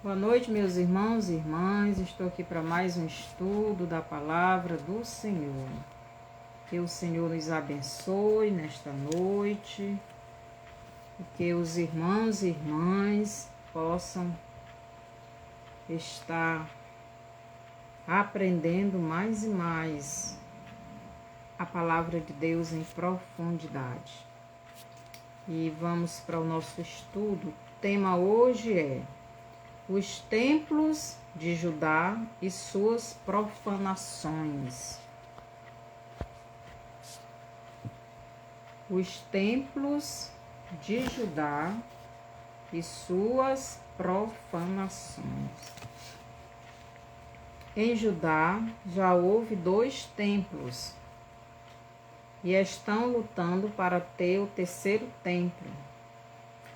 Boa noite, meus irmãos e irmãs. Estou aqui para mais um estudo da palavra do Senhor. Que o Senhor nos abençoe nesta noite e que os irmãos e irmãs possam estar aprendendo mais e mais a palavra de Deus em profundidade. E vamos para o nosso estudo. O tema hoje é os templos de Judá e suas profanações. Os templos de Judá e suas profanações. Em Judá já houve 2 templos e estão lutando para ter o 3º templo.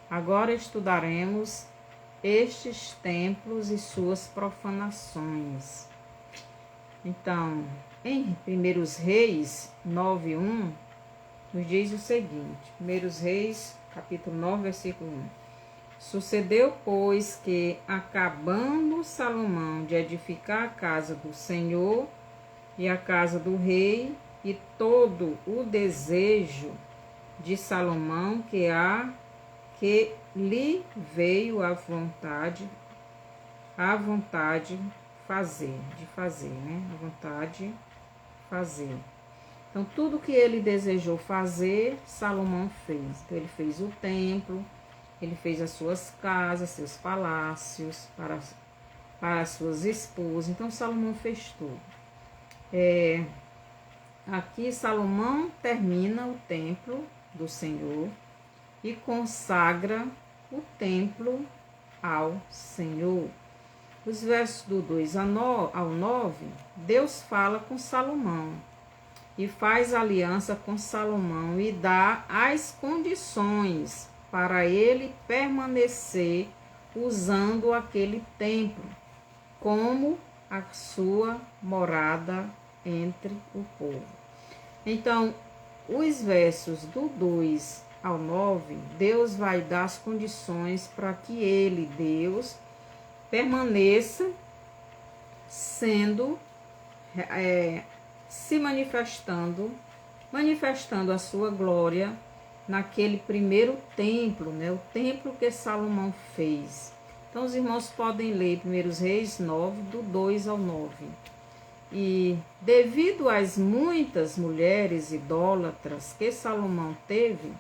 Agora estudaremos estes templos e suas profanações. Então, em 1 Reis 9:1, nos diz o seguinte, 1 Reis, capítulo 9, versículo 1. Sucedeu, pois, que, acabando Salomão de edificar a casa do Senhor e a casa do rei, e todo o desejo de Salomão que lhe veio à vontade fazer. Então, tudo que ele desejou fazer, Salomão fez. Então, ele fez o templo, ele fez as suas casas, seus palácios, para as suas esposas. Então, Salomão fez tudo. Aqui, Salomão termina o templo do Senhor e consagra o templo ao Senhor. Os versos do 2 ao 9, Deus fala com Salomão e faz aliança com Salomão e dá as condições para ele permanecer usando aquele templo como a sua morada entre o povo. Então, os versos do 2 ao 9, Deus vai dar as condições para que ele, Deus, permaneça se manifestando a sua glória naquele primeiro templo, né? O templo que Salomão fez. Então, os irmãos podem ler 1 Reis 9, do 2 ao 9. E devido às muitas mulheres idólatras que Salomão teve,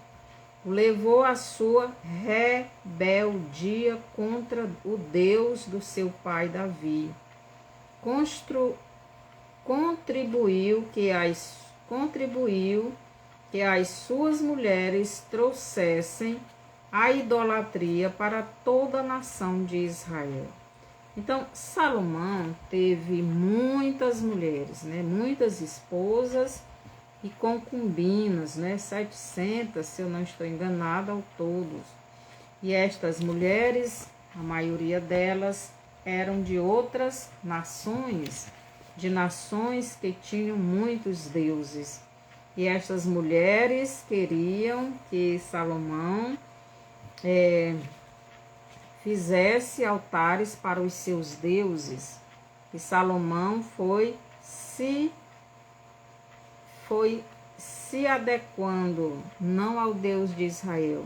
levou a sua rebeldia contra o Deus do seu pai Davi. Contribuiu que as suas mulheres trouxessem a idolatria para toda a nação de Israel. Então, Salomão teve muitas mulheres, né? Muitas esposas e concubinas, né? 700, se eu não estou enganada, ao todo. E estas mulheres, a maioria delas, eram de outras nações, de nações que tinham muitos deuses. E estas mulheres queriam que Salomão fizesse altares para os seus deuses. E Salomão foi se adequando não ao Deus de Israel,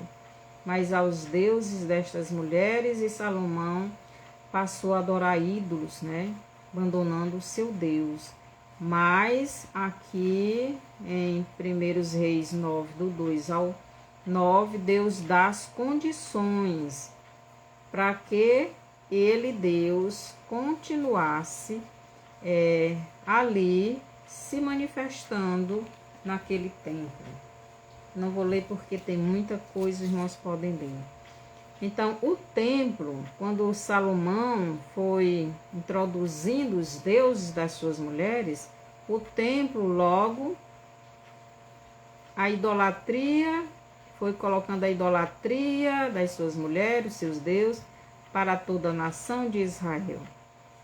mas aos deuses destas mulheres, e Salomão passou a adorar ídolos, né? Abandonando o seu Deus. Mas aqui em 1 Reis 9, do 2 ao 9, Deus dá as condições para que ele, Deus, continuasse ali se manifestando naquele templo. Não vou ler porque tem muita coisa, os irmãos podem ler. Então, o templo, quando Salomão foi introduzindo os deuses das suas mulheres, o templo logo, a idolatria, foi colocando a idolatria das suas mulheres, seus deuses, para toda a nação de Israel,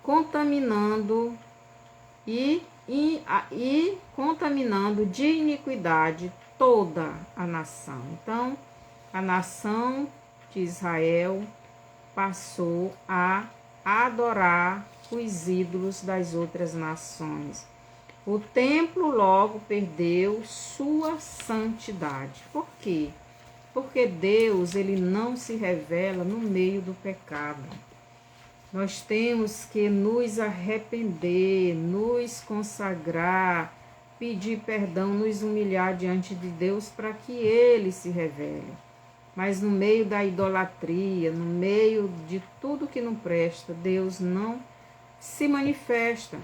contaminando e contaminando de iniquidade toda a nação. Então, a nação de Israel passou a adorar os ídolos das outras nações. O templo logo perdeu sua santidade. Por quê? Porque Deus, ele não se revela no meio do pecado. Nós temos que nos arrepender, nos consagrar, pedir perdão, nos humilhar diante de Deus para que ele se revele. Mas no meio da idolatria, no meio de tudo que não presta, Deus não se manifesta.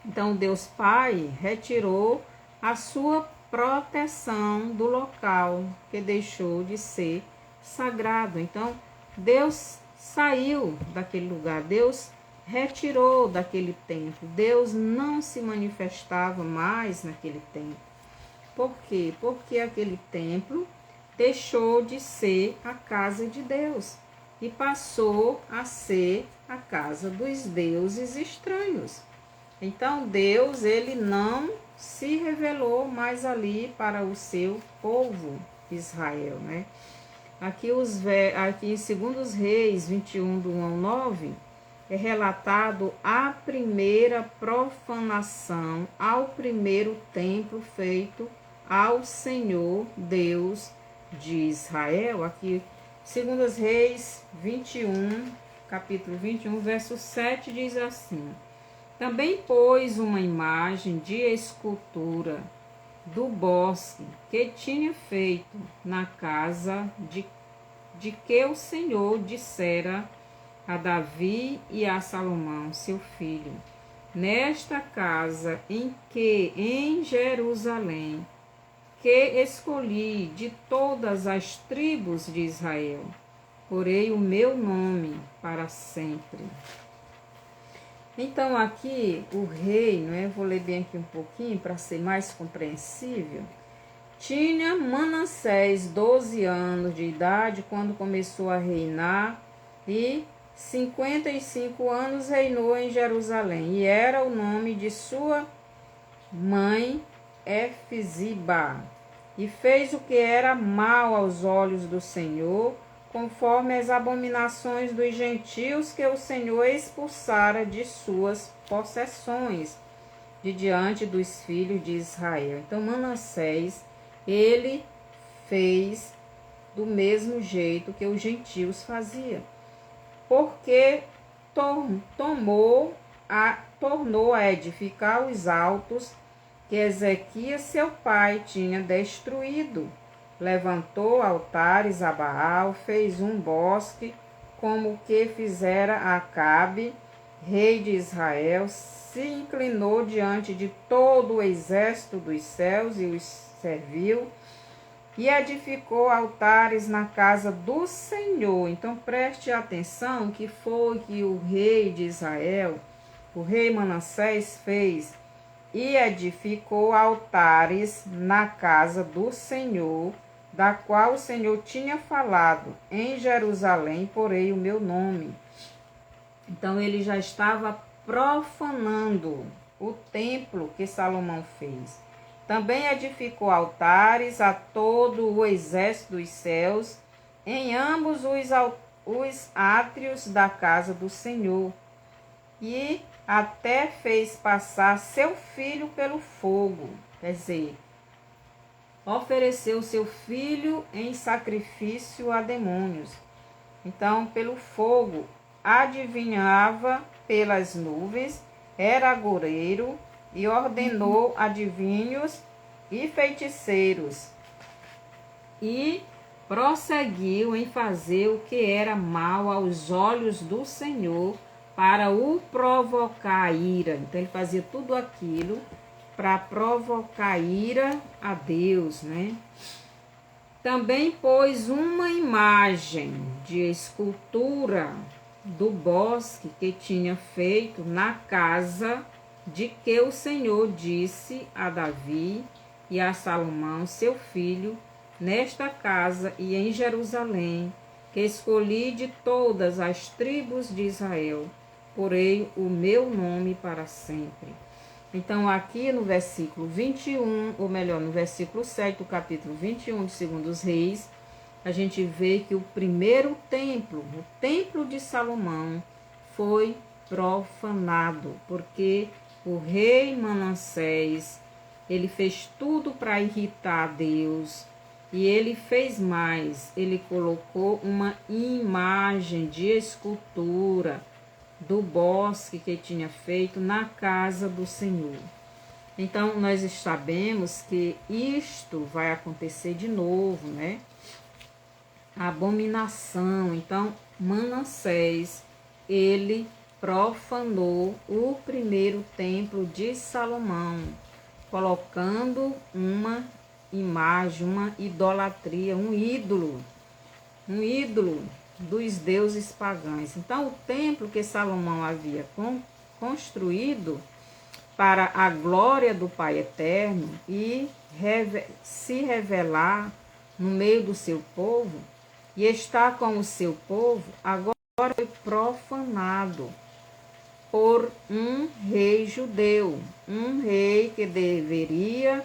Então Deus Pai retirou a sua proteção do local que deixou de ser sagrado. Então Deus saiu daquele lugar, Deus retirou daquele templo, Deus não se manifestava mais naquele templo. Por quê? Porque aquele templo deixou de ser a casa de Deus e passou a ser a casa dos deuses estranhos. Então Deus, ele não se revelou mais ali para o seu povo Israel, né? Aqui em 2 Reis 21, do 1 ao 9, é relatado a primeira profanação ao primeiro templo feito ao Senhor Deus de Israel. Aqui, 2 Reis 21, capítulo 21, verso 7, diz assim: Também pôs uma imagem de escultura do bosque que tinha feito na casa de que o Senhor dissera a Davi e a Salomão, seu filho, nesta casa em Jerusalém, que escolhi de todas as tribos de Israel, porei o meu nome para sempre. Então aqui o rei, vou ler bem aqui um pouquinho para ser mais compreensível. Tinha Manassés 12 anos de idade quando começou a reinar e 55 anos reinou em Jerusalém. E era o nome de sua mãe Efziba. E fez o que era mal aos olhos do Senhor, conforme as abominações dos gentios que o Senhor expulsara de suas possessões, de diante dos filhos de Israel. Então Manassés, ele fez do mesmo jeito que os gentios faziam, porque tornou a edificar os altos que Ezequias, seu pai, tinha destruído. Levantou altares a Baal, fez um bosque, como o que fizera Acabe, rei de Israel, se inclinou diante de todo o exército dos céus e os serviu, e edificou altares na casa do Senhor. Então preste atenção que foi que o rei de Israel, o rei Manassés, fez, e edificou altares na casa do Senhor, da qual o Senhor tinha falado: em Jerusalém porei o meu nome. Então ele já estava profanando o templo que Salomão fez. Também edificou altares a todo o exército dos céus, em ambos os átrios da casa do Senhor, e até fez passar seu filho pelo fogo, quer dizer, ofereceu seu filho em sacrifício a demônios. Então, pelo fogo, adivinhava pelas nuvens, era agoureiro e ordenou adivinhos e feiticeiros. E prosseguiu em fazer o que era mal aos olhos do Senhor, para o provocar a ira. Então ele fazia tudo aquilo para provocar ira a Deus, né? Também pôs uma imagem de escultura do bosque que tinha feito na casa de que o Senhor disse a Davi e a Salomão, seu filho, nesta casa e em Jerusalém, que escolhi de todas as tribos de Israel, porei o meu nome para sempre. Então, aqui no versículo 21, ou melhor, no versículo 7 do capítulo 21 de 2 Reis, a gente vê que o primeiro templo, o templo de Salomão, foi profanado, porque o rei Manassés, ele fez tudo para irritar Deus, e ele fez mais, ele colocou uma imagem de escultura do bosque que tinha feito na casa do Senhor. Então, nós sabemos que isto vai acontecer de novo, né? A abominação. Então, Manassés, ele profanou o primeiro templo de Salomão, colocando uma imagem, uma idolatria, um ídolo dos deuses pagãos. Então, o templo que Salomão havia construído para a glória do Pai Eterno e se revelar no meio do seu povo e estar com o seu povo, agora foi profanado por um rei judeu, um rei que deveria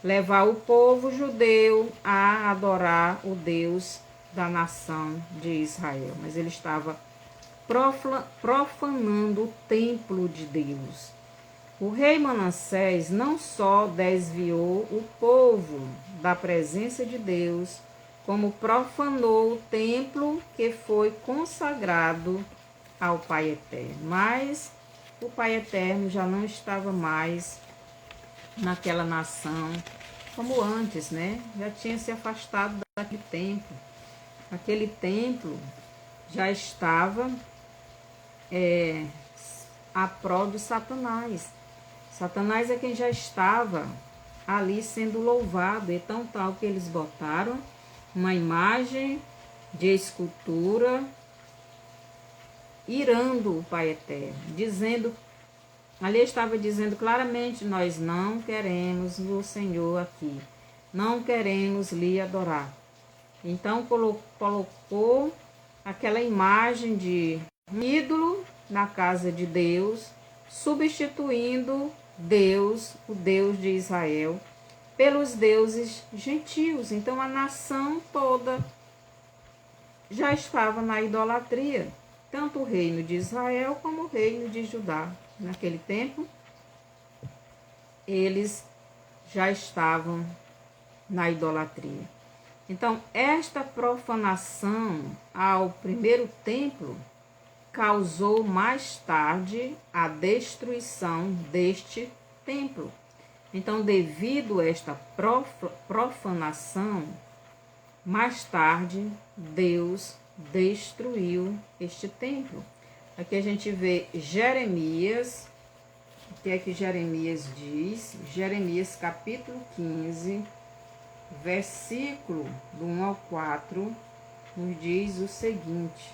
levar o povo judeu a adorar o Deus da nação de Israel. Mas ele estava profanando o templo de Deus. O rei Manassés não só desviou o povo da presença de Deus, como profanou o templo que foi consagrado ao Pai Eterno. Mas o Pai Eterno já não estava mais naquela nação como antes, né? Já tinha se afastado daquele templo. Aquele templo já estava a prol de Satanás. Satanás é quem já estava ali sendo louvado. Então, tal que eles botaram uma imagem de escultura irando o Pai Eterno, dizendo, ali estava dizendo claramente, nós não queremos o Senhor aqui, não queremos lhe adorar. Então, colocou aquela imagem de um ídolo na casa de Deus, substituindo Deus, o Deus de Israel, pelos deuses gentios. Então a nação toda já estava na idolatria, tanto o reino de Israel como o reino de Judá. Naquele tempo, eles já estavam na idolatria. Então, esta profanação ao primeiro templo causou mais tarde a destruição deste templo. Então, devido a esta profanação, mais tarde Deus destruiu este templo. Aqui a gente vê Jeremias. O que é que Jeremias diz? Jeremias capítulo 15, versículo do 1 ao 4, nos diz o seguinte.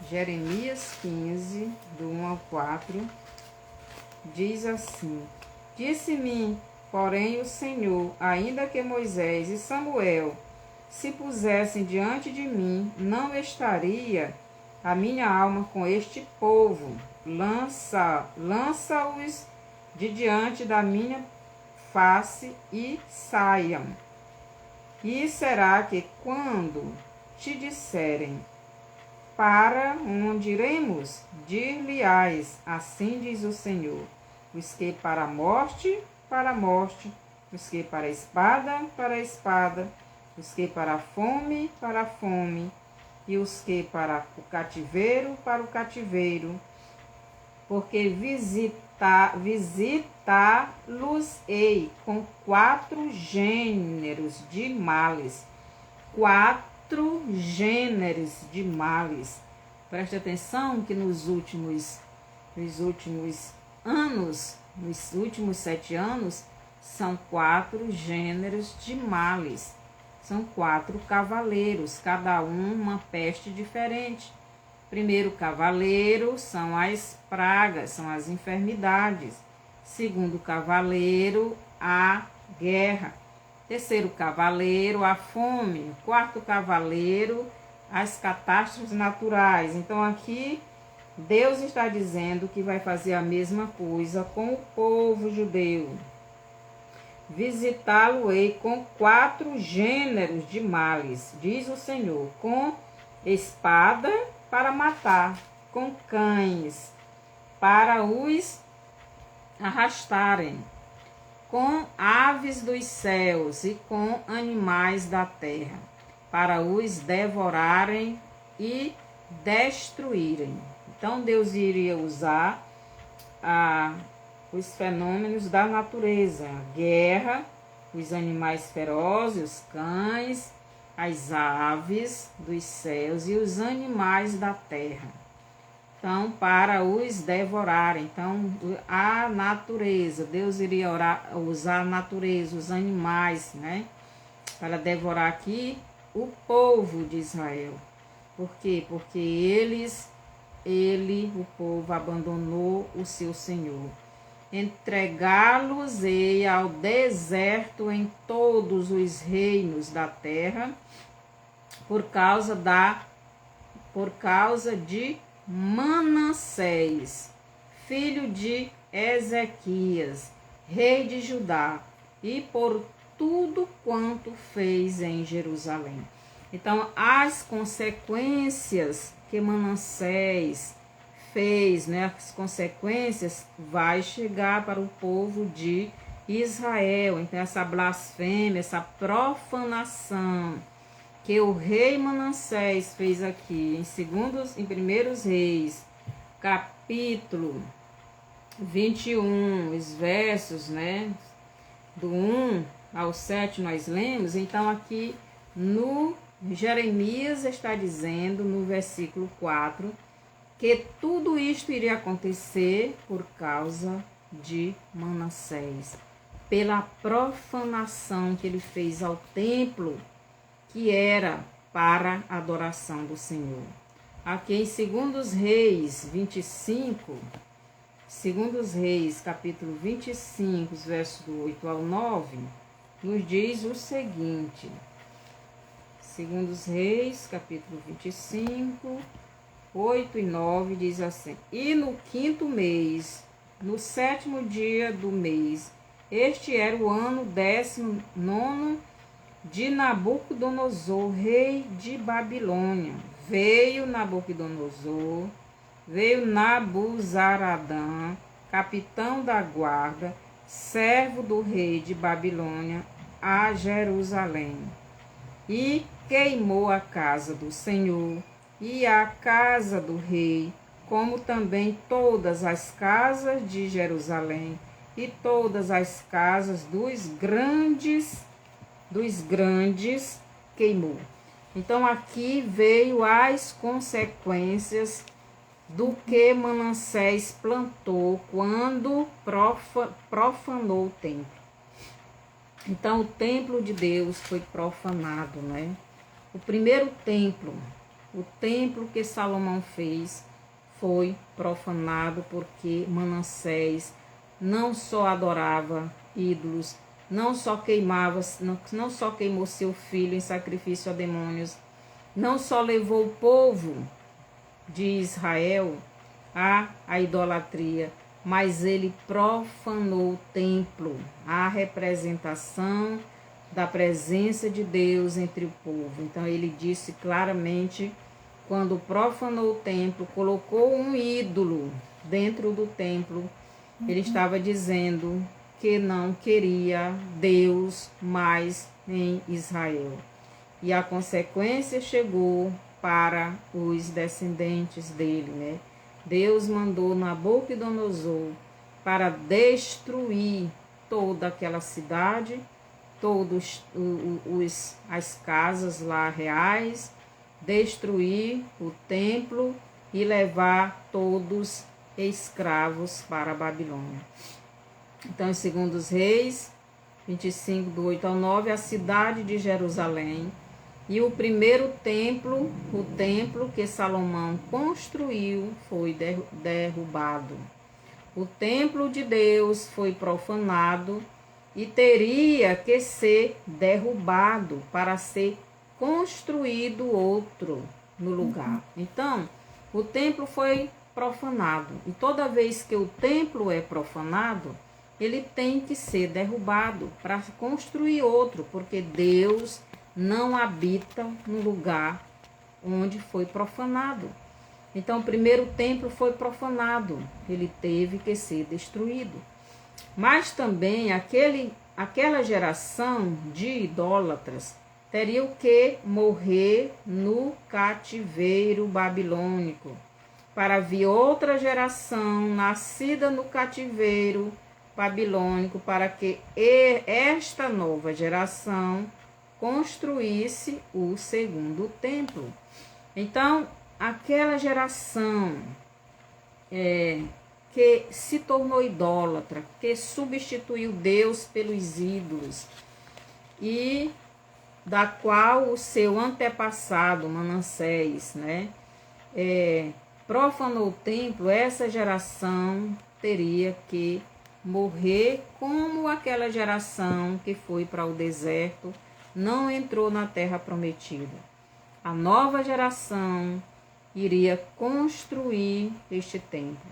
Jeremias 15, do 1 ao 4, diz assim: Disse-me, porém, o Senhor, ainda que Moisés e Samuel se pusessem diante de mim, não estaria a minha alma com este povo. Lança-os de diante da minha face e saiam. E será que quando te disserem, para onde iremos? Dir-lhe-ás, assim diz o Senhor, os que para a morte, os que para a espada, os que para a fome, e os que para o cativeiro, porque visitá-los-ei com 4 gêneros de males. 4 gêneros de males. Preste atenção que nos últimos anos, nos últimos 7 anos, são 4 gêneros de males. São 4 cavaleiros, cada um uma peste diferente. Primeiro cavaleiro são as pragas, são as enfermidades. Segundo cavaleiro, a guerra. Terceiro cavaleiro, a fome. Quarto cavaleiro, as catástrofes naturais. Então aqui Deus está dizendo que vai fazer a mesma coisa com o povo judeu. Visitá-lo-ei com 4 gêneros de males, diz o Senhor, com espada para matar, com cães, para os arrastarem, com aves dos céus e com animais da terra, para os devorarem e destruírem. Então Deus iria usar os fenômenos da natureza, a guerra, os animais ferozes, os cães, as aves dos céus e os animais da terra. Então, para os devorarem. Então, a natureza, Deus iria usar a natureza, os animais, né? Para devorar aqui o povo de Israel. Por quê? Porque o povo, abandonou o seu Senhor. Entregá-los-ei ao deserto em todos os reinos da terra, por causa de Manassés, filho de Ezequias, rei de Judá, e por tudo quanto fez em Jerusalém. Então, as consequências que Manassés fez, né, as consequências vai chegar para o povo de Israel. Então, essa blasfêmia, essa profanação que o rei Manassés fez aqui em 1 Reis, capítulo 21, os versos, né, do 1 ao 7 nós lemos. Então aqui no Jeremias está dizendo no versículo 4 que tudo isto iria acontecer por causa de Manassés, pela profanação que ele fez ao templo, que era para a adoração do Senhor. Aqui em 2 Reis 25, 2 Reis, capítulo 25, versos do 8 ao 9, nos diz o seguinte. 2 Reis, capítulo 25, 8 e 9, diz assim: E no 5º mês, no 7º dia do mês, este era o ano 19º de Nabucodonosor, rei de Babilônia. Veio Nabuzaradã, capitão da guarda, servo do rei de Babilônia, a Jerusalém, e queimou a casa do Senhor e a casa do rei, como também todas as casas de Jerusalém e todas as casas dos grandes queimou. Então aqui veio as consequências do que Manassés plantou quando profanou o templo. Então o templo de Deus foi profanado, né? O primeiro templo, o templo que Salomão fez, foi profanado porque Manassés não só adorava ídolos, não só queimou seu filho em sacrifício a demônios, não só levou o povo de Israel à idolatria, mas ele profanou o templo, a representação da presença de Deus entre o povo. Então ele disse claramente, quando profanou o templo, colocou um ídolo dentro do templo, ele estava dizendo que não queria Deus mais em Israel. E a consequência chegou para os descendentes dele, né? Deus mandou Nabucodonosor para destruir toda aquela cidade, todas as casas lá reais, destruir o templo e levar todos escravos para a Babilônia. Então, em 2 Reis 25, do 8 ao 9, a cidade de Jerusalém e o primeiro templo, o templo que Salomão construiu, foi derrubado. O templo de Deus foi profanado e teria que ser derrubado para ser construído outro no lugar. Então, o templo foi profanado. E toda vez que o templo é profanado, ele tem que ser derrubado para construir outro, porque Deus não habita no lugar onde foi profanado. Então, o primeiro templo foi profanado, ele teve que ser destruído. Mas também aquela geração de idólatras teria que morrer no cativeiro babilônico, para vir outra geração nascida no cativeiro babilônico, para que esta nova geração construísse o segundo templo. Então, aquela geração que se tornou idólatra, que substituiu Deus pelos ídolos, e da qual o seu antepassado, Manassés, profanou o templo, essa geração teria que morrer como aquela geração que foi para o deserto, não entrou na terra prometida. A nova geração iria construir este templo.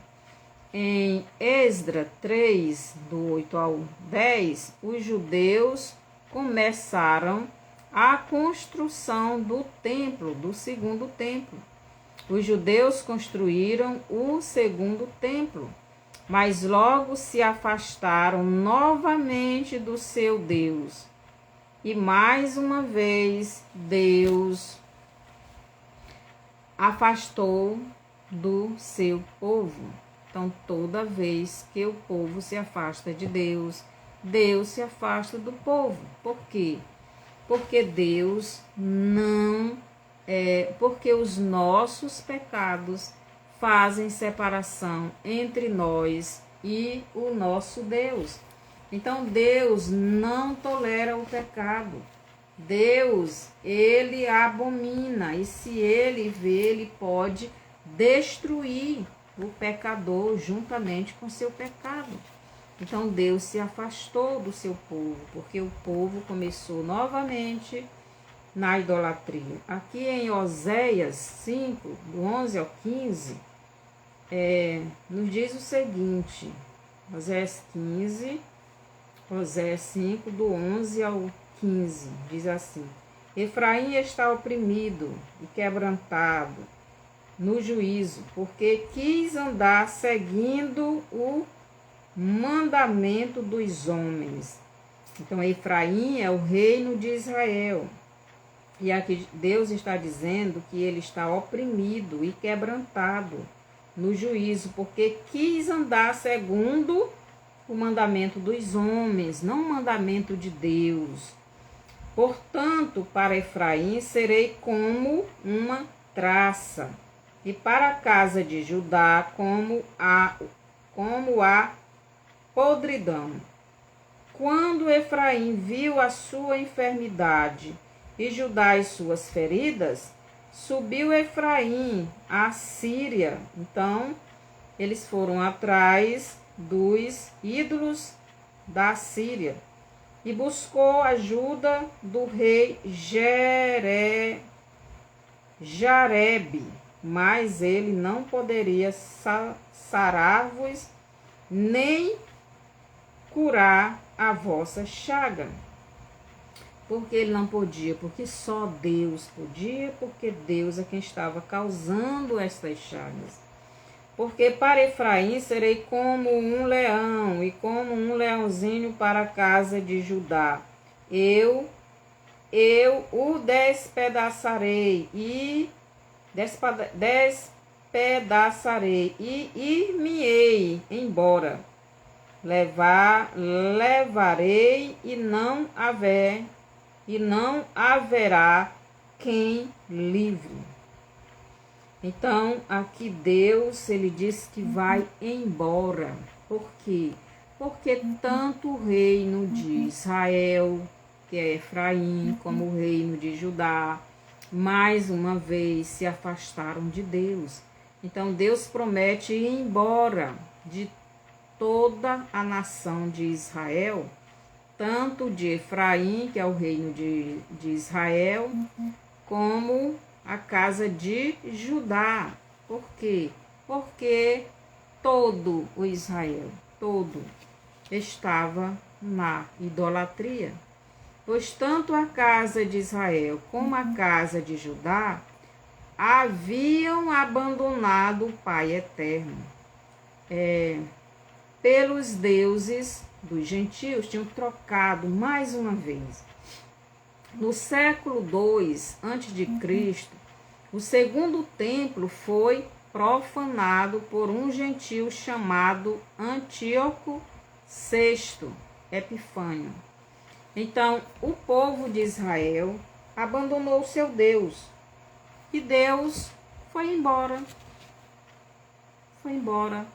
Em Esdras 3, do 8 ao 10, os judeus começaram a construção do templo, do segundo templo. Os judeus construíram o segundo templo, mas logo se afastaram novamente do seu Deus. E mais uma vez Deus afastou do seu povo. Então, toda vez que o povo se afasta de Deus, Deus se afasta do povo. Por quê? Porque Deus não porque os nossos pecados fazem separação entre nós e o nosso Deus. Então, Deus não tolera o pecado. Deus, ele abomina, e se ele vê, ele pode destruir o pecador juntamente com seu pecado. Então, Deus se afastou do seu povo, porque o povo começou novamente na idolatria. Aqui em Oséias 5, do 11 ao 15, nos diz o seguinte, Oséias 5, do 11 ao 15, diz assim: Efraim está oprimido e quebrantado no juízo, porque quis andar seguindo o mandamento dos homens. Então, Efraim é o reino de Israel. E aqui Deus está dizendo que ele está oprimido e quebrantado no juízo, porque quis andar segundo o mandamento dos homens, não o mandamento de Deus. Portanto, para Efraim serei como uma traça, e para a casa de Judá como a podridão. Quando Efraim viu a sua enfermidade e Judá as suas feridas, subiu Efraim à Síria. Então, eles foram atrás dos ídolos da Síria e buscou ajuda do rei Jarebe, mas ele não poderia sarar-vos nem curar a vossa chaga. Porque ele não podia, porque só Deus podia, porque Deus é quem estava causando estas chagas. Porque para Efraim serei como um leão, e como um leãozinho para a casa de Judá. Eu o despedaçarei e ir-me-ei embora. Levarei e não haverá quem livre. Então, aqui Deus, ele diz que vai embora. Por quê? Porque tanto o reino de Israel, que é Efraim, como o reino de Judá, mais uma vez se afastaram de Deus. Então, Deus promete ir embora de toda a nação de Israel, tanto de Efraim, que é o reino de Israel, como a casa de Judá. Por quê? Porque todo o Israel, todo, estava na idolatria. Pois tanto a casa de Israel como a casa de Judá haviam abandonado o Pai eterno pelos deuses dos gentios, tinham trocado mais uma vez. No século II a.C., o segundo templo foi profanado por um gentio chamado Antíoco VI Epifânio. Então, o povo de Israel abandonou o seu Deus e Deus foi embora. Foi embora.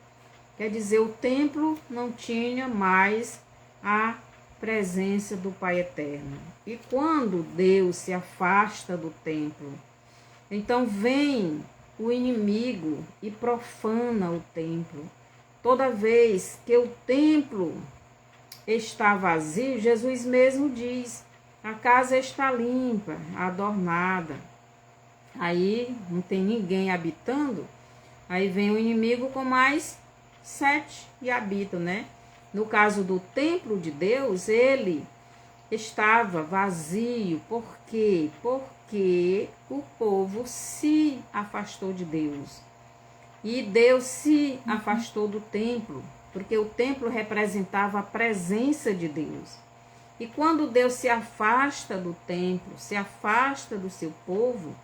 Quer dizer, o templo não tinha mais a presença do Pai Eterno. E quando Deus se afasta do templo, então vem o inimigo e profana o templo. Toda vez que o templo está vazio, Jesus mesmo diz: a casa está limpa, adornada. Aí não tem ninguém habitando, aí vem o inimigo com mais 7 e habitam, né? No caso do templo de Deus, ele estava vazio. Por quê? Porque o povo se afastou de Deus. E Deus se afastou do templo, porque o templo representava a presença de Deus. E quando Deus se afasta do templo, se afasta do seu povo,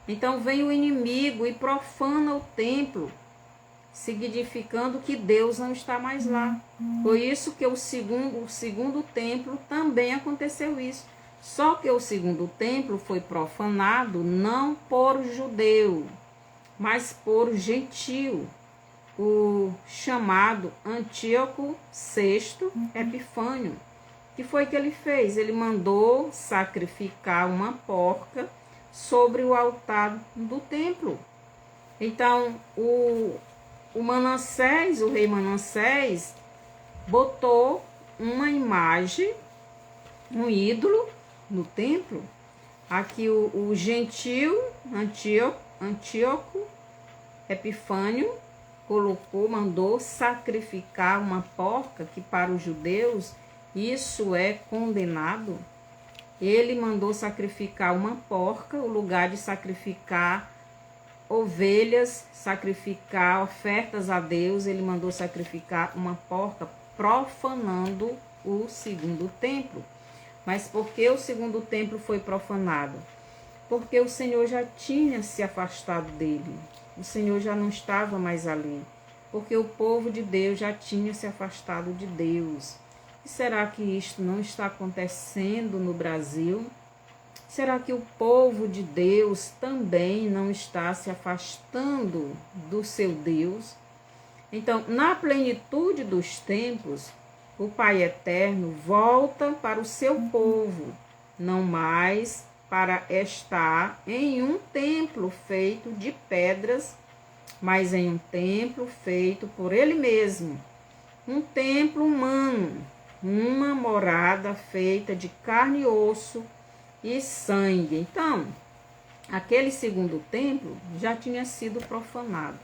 então vem o inimigo e profana o templo, significando que Deus não está mais lá. Por isso que o segundo templo também aconteceu isso. Só que o segundo templo foi profanado não por judeu, mas por gentio, o chamado Antíoco VI Epifânio. O que foi que ele fez? Ele mandou sacrificar uma porca sobre o altar do templo. Então, o Manassés, o rei Manassés, botou uma imagem, um ídolo no templo. Aqui o gentio Antíoco Epifânio mandou sacrificar uma porca, que para os judeus isso é condenado. Ele mandou sacrificar uma porca, o lugar de sacrificar ovelhas, sacrificar ofertas a Deus, ele mandou sacrificar uma porca, profanando o segundo templo. Mas por que o segundo templo foi profanado? Porque o Senhor já tinha se afastado dele. O Senhor já não estava mais ali. Porque o povo de Deus já tinha se afastado de Deus. E será que isto não está acontecendo no Brasil? Será que o povo de Deus também não está se afastando do seu Deus? Então, na plenitude dos tempos, o Pai Eterno volta para o seu povo, não mais para estar em um templo feito de pedras, mas em um templo feito por Ele mesmo, um templo humano, uma morada feita de carne e osso e sangue. Então, aquele segundo templo já tinha sido profanado.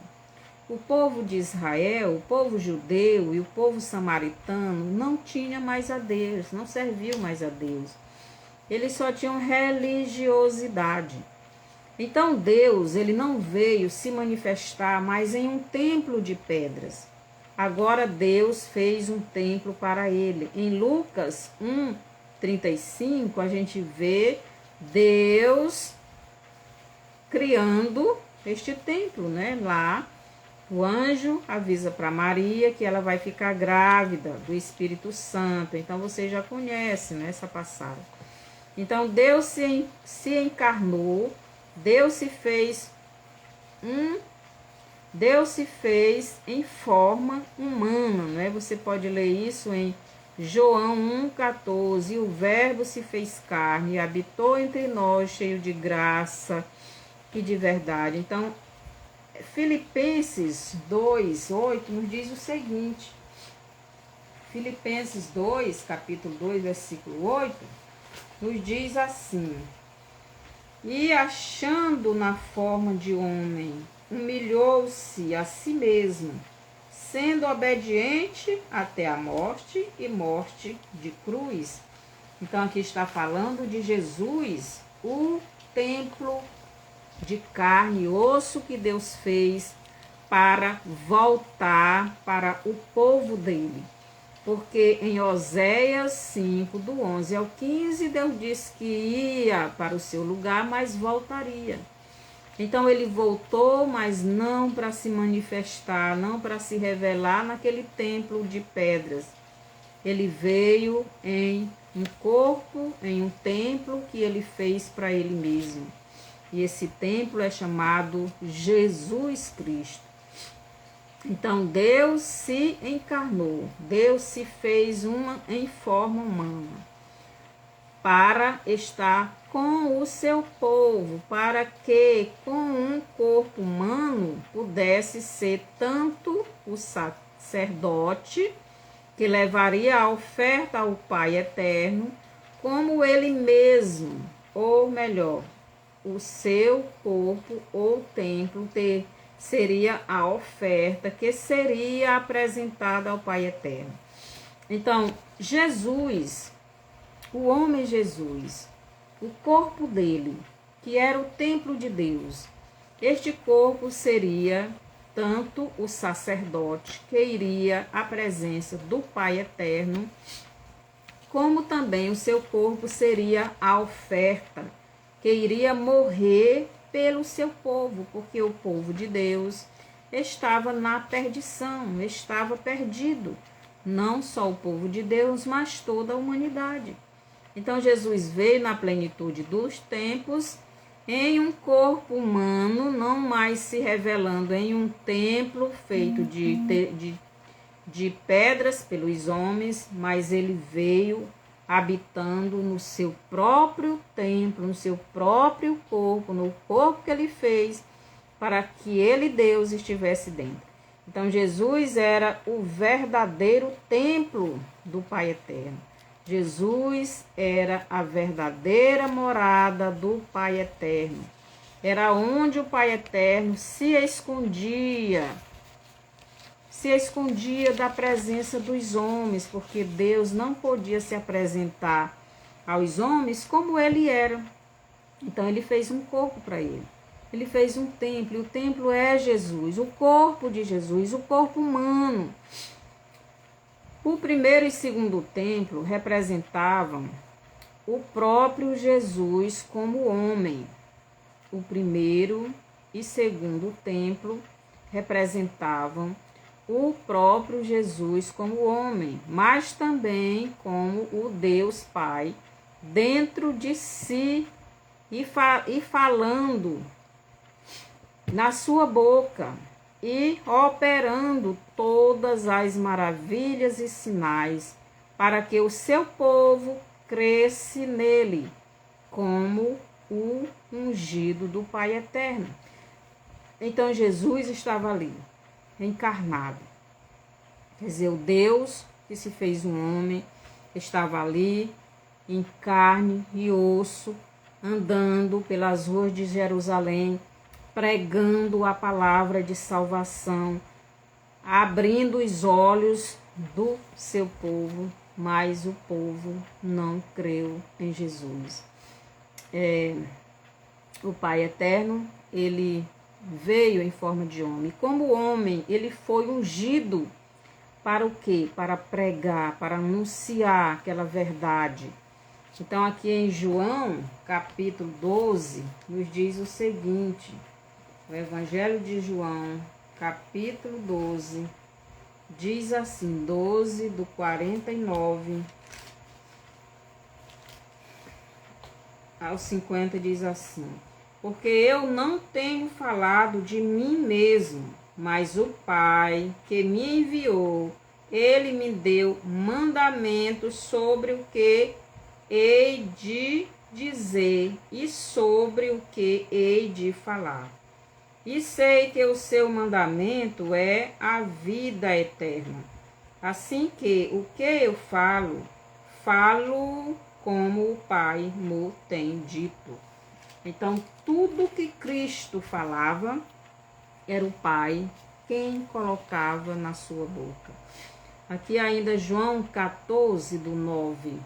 O povo de Israel, o povo judeu e o povo samaritano não tinha mais a Deus, não serviu mais a Deus. Eles só tinham religiosidade. Então Deus, ele não veio se manifestar mais em um templo de pedras. Agora Deus fez um templo para ele. Em Lucas 1:35, a gente vê Deus criando este templo, né? Lá, o anjo avisa para Maria que ela vai ficar grávida do Espírito Santo. Então, você já conhece, né, essa passagem. Então, Deus se encarnou, Deus se fez em forma humana, né? Você pode ler isso em João 1,14, e o Verbo se fez carne e habitou entre nós, cheio de graça e de verdade. Então, Filipenses 2:8 nos diz o seguinte, Filipenses 2, capítulo 2, versículo 8, nos diz assim: e achando na forma de homem, humilhou-se a si mesmo, sendo obediente até a morte e morte de cruz. Então aqui está falando de Jesus, o templo de carne e osso que Deus fez para voltar para o povo dele. Porque em Oséias 5, do 11 ao 15, Deus disse que ia para o seu lugar, mas voltaria. Então ele voltou, mas não para se manifestar, não para se revelar naquele templo de pedras. Ele veio em um corpo, em um templo que ele fez para ele mesmo. E esse templo é chamado Jesus Cristo. Então Deus se encarnou, Deus se fez em forma humana para estar com o seu povo, para que com um corpo humano pudesse ser tanto o sacerdote que levaria a oferta ao Pai eterno, como ele mesmo, ou melhor, o seu corpo ou templo seria a oferta que seria apresentada ao Pai eterno. Então, Jesus, o homem Jesus, o corpo dele, que era o templo de Deus, este corpo seria tanto o sacerdote que iria à presença do Pai eterno, como também o seu corpo seria a oferta que iria morrer pelo seu povo, porque o povo de Deus estava na perdição, estava perdido. Não só o povo de Deus, mas toda a humanidade. Então Jesus veio na plenitude dos tempos, em um corpo humano, não mais se revelando em um templo feito de pedras pelos homens, mas ele veio habitando no seu próprio templo, no seu próprio corpo, no corpo que ele fez, para que ele, Deus, estivesse dentro. Então Jesus era o verdadeiro templo do Pai Eterno. Jesus era a verdadeira morada do Pai Eterno. Era onde o Pai Eterno se escondia da presença dos homens, porque Deus não podia se apresentar aos homens como ele era. Então ele fez um corpo para ele. Ele fez um templo, e o templo é Jesus, o corpo de Jesus, o corpo humano. O primeiro e segundo templo representavam o próprio Jesus como homem. O primeiro e segundo templo representavam o próprio Jesus como homem, mas também como o Deus Pai dentro de si e falando na sua boca e operando todas as maravilhas e sinais para que o seu povo cresce nele como o ungido do Pai Eterno. Então Jesus estava ali, encarnado. Quer dizer, o Deus que se fez um homem estava ali em carne e osso, andando pelas ruas de Jerusalém, pregando a palavra de salvação, abrindo os olhos do seu povo, mas o povo não creu em Jesus. O Pai Eterno, ele veio em forma de homem. Como homem, ele foi ungido para o quê? Para pregar, para anunciar aquela verdade. Então, aqui em João, capítulo 12, nos diz o seguinte: o Evangelho de João, capítulo 12, diz assim, 12 do 49 ao 50, diz assim: porque eu não tenho falado de mim mesmo, mas o Pai que me enviou, ele me deu mandamentos sobre o que hei de dizer e sobre o que hei de falar. E sei que o seu mandamento é a vida eterna. Assim que o que eu falo, falo como o Pai me tem dito. Então, tudo que Cristo falava, era o Pai quem colocava na sua boca. Aqui ainda João 14, do 9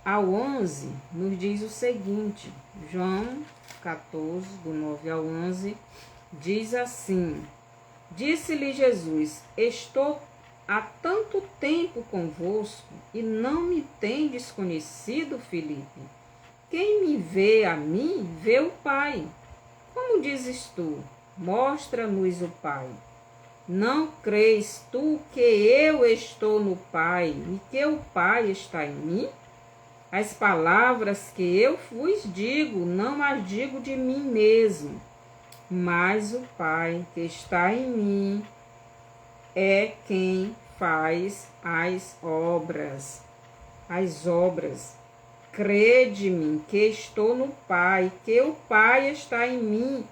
ao 11, nos diz o seguinte, João 14, do 9 ao 11, diz assim: Disse-lhe Jesus, estou há tanto tempo convosco e não me tendes conhecido, Filipe? Quem me vê a mim, vê o Pai. Como dizes tu, mostra-nos o Pai. Não crês tu que eu estou no Pai e que o Pai está em mim? As palavras que eu vos digo, não as digo de mim mesmo, mas o Pai que está em mim é quem faz as obras. As obras. Crede-me que estou no Pai, que o Pai está em mim.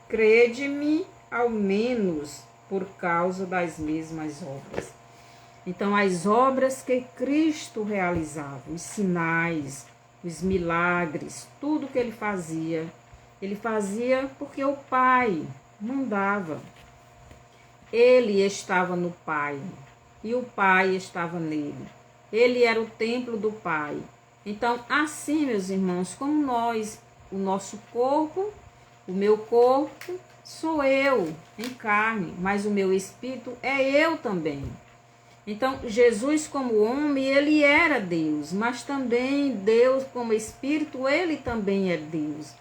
Crede-me, ao menos, por causa das mesmas obras. Então, as obras que Cristo realizava, os sinais, os milagres, tudo que ele fazia porque o Pai mandava. Ele estava no Pai e o Pai estava nele. Ele era o templo do Pai. Então, assim, meus irmãos, como nós, o nosso corpo, o meu corpo, sou eu em carne, mas o meu espírito é eu também. Então, Jesus como homem, ele era Deus, mas também Deus como espírito, ele também é Deus.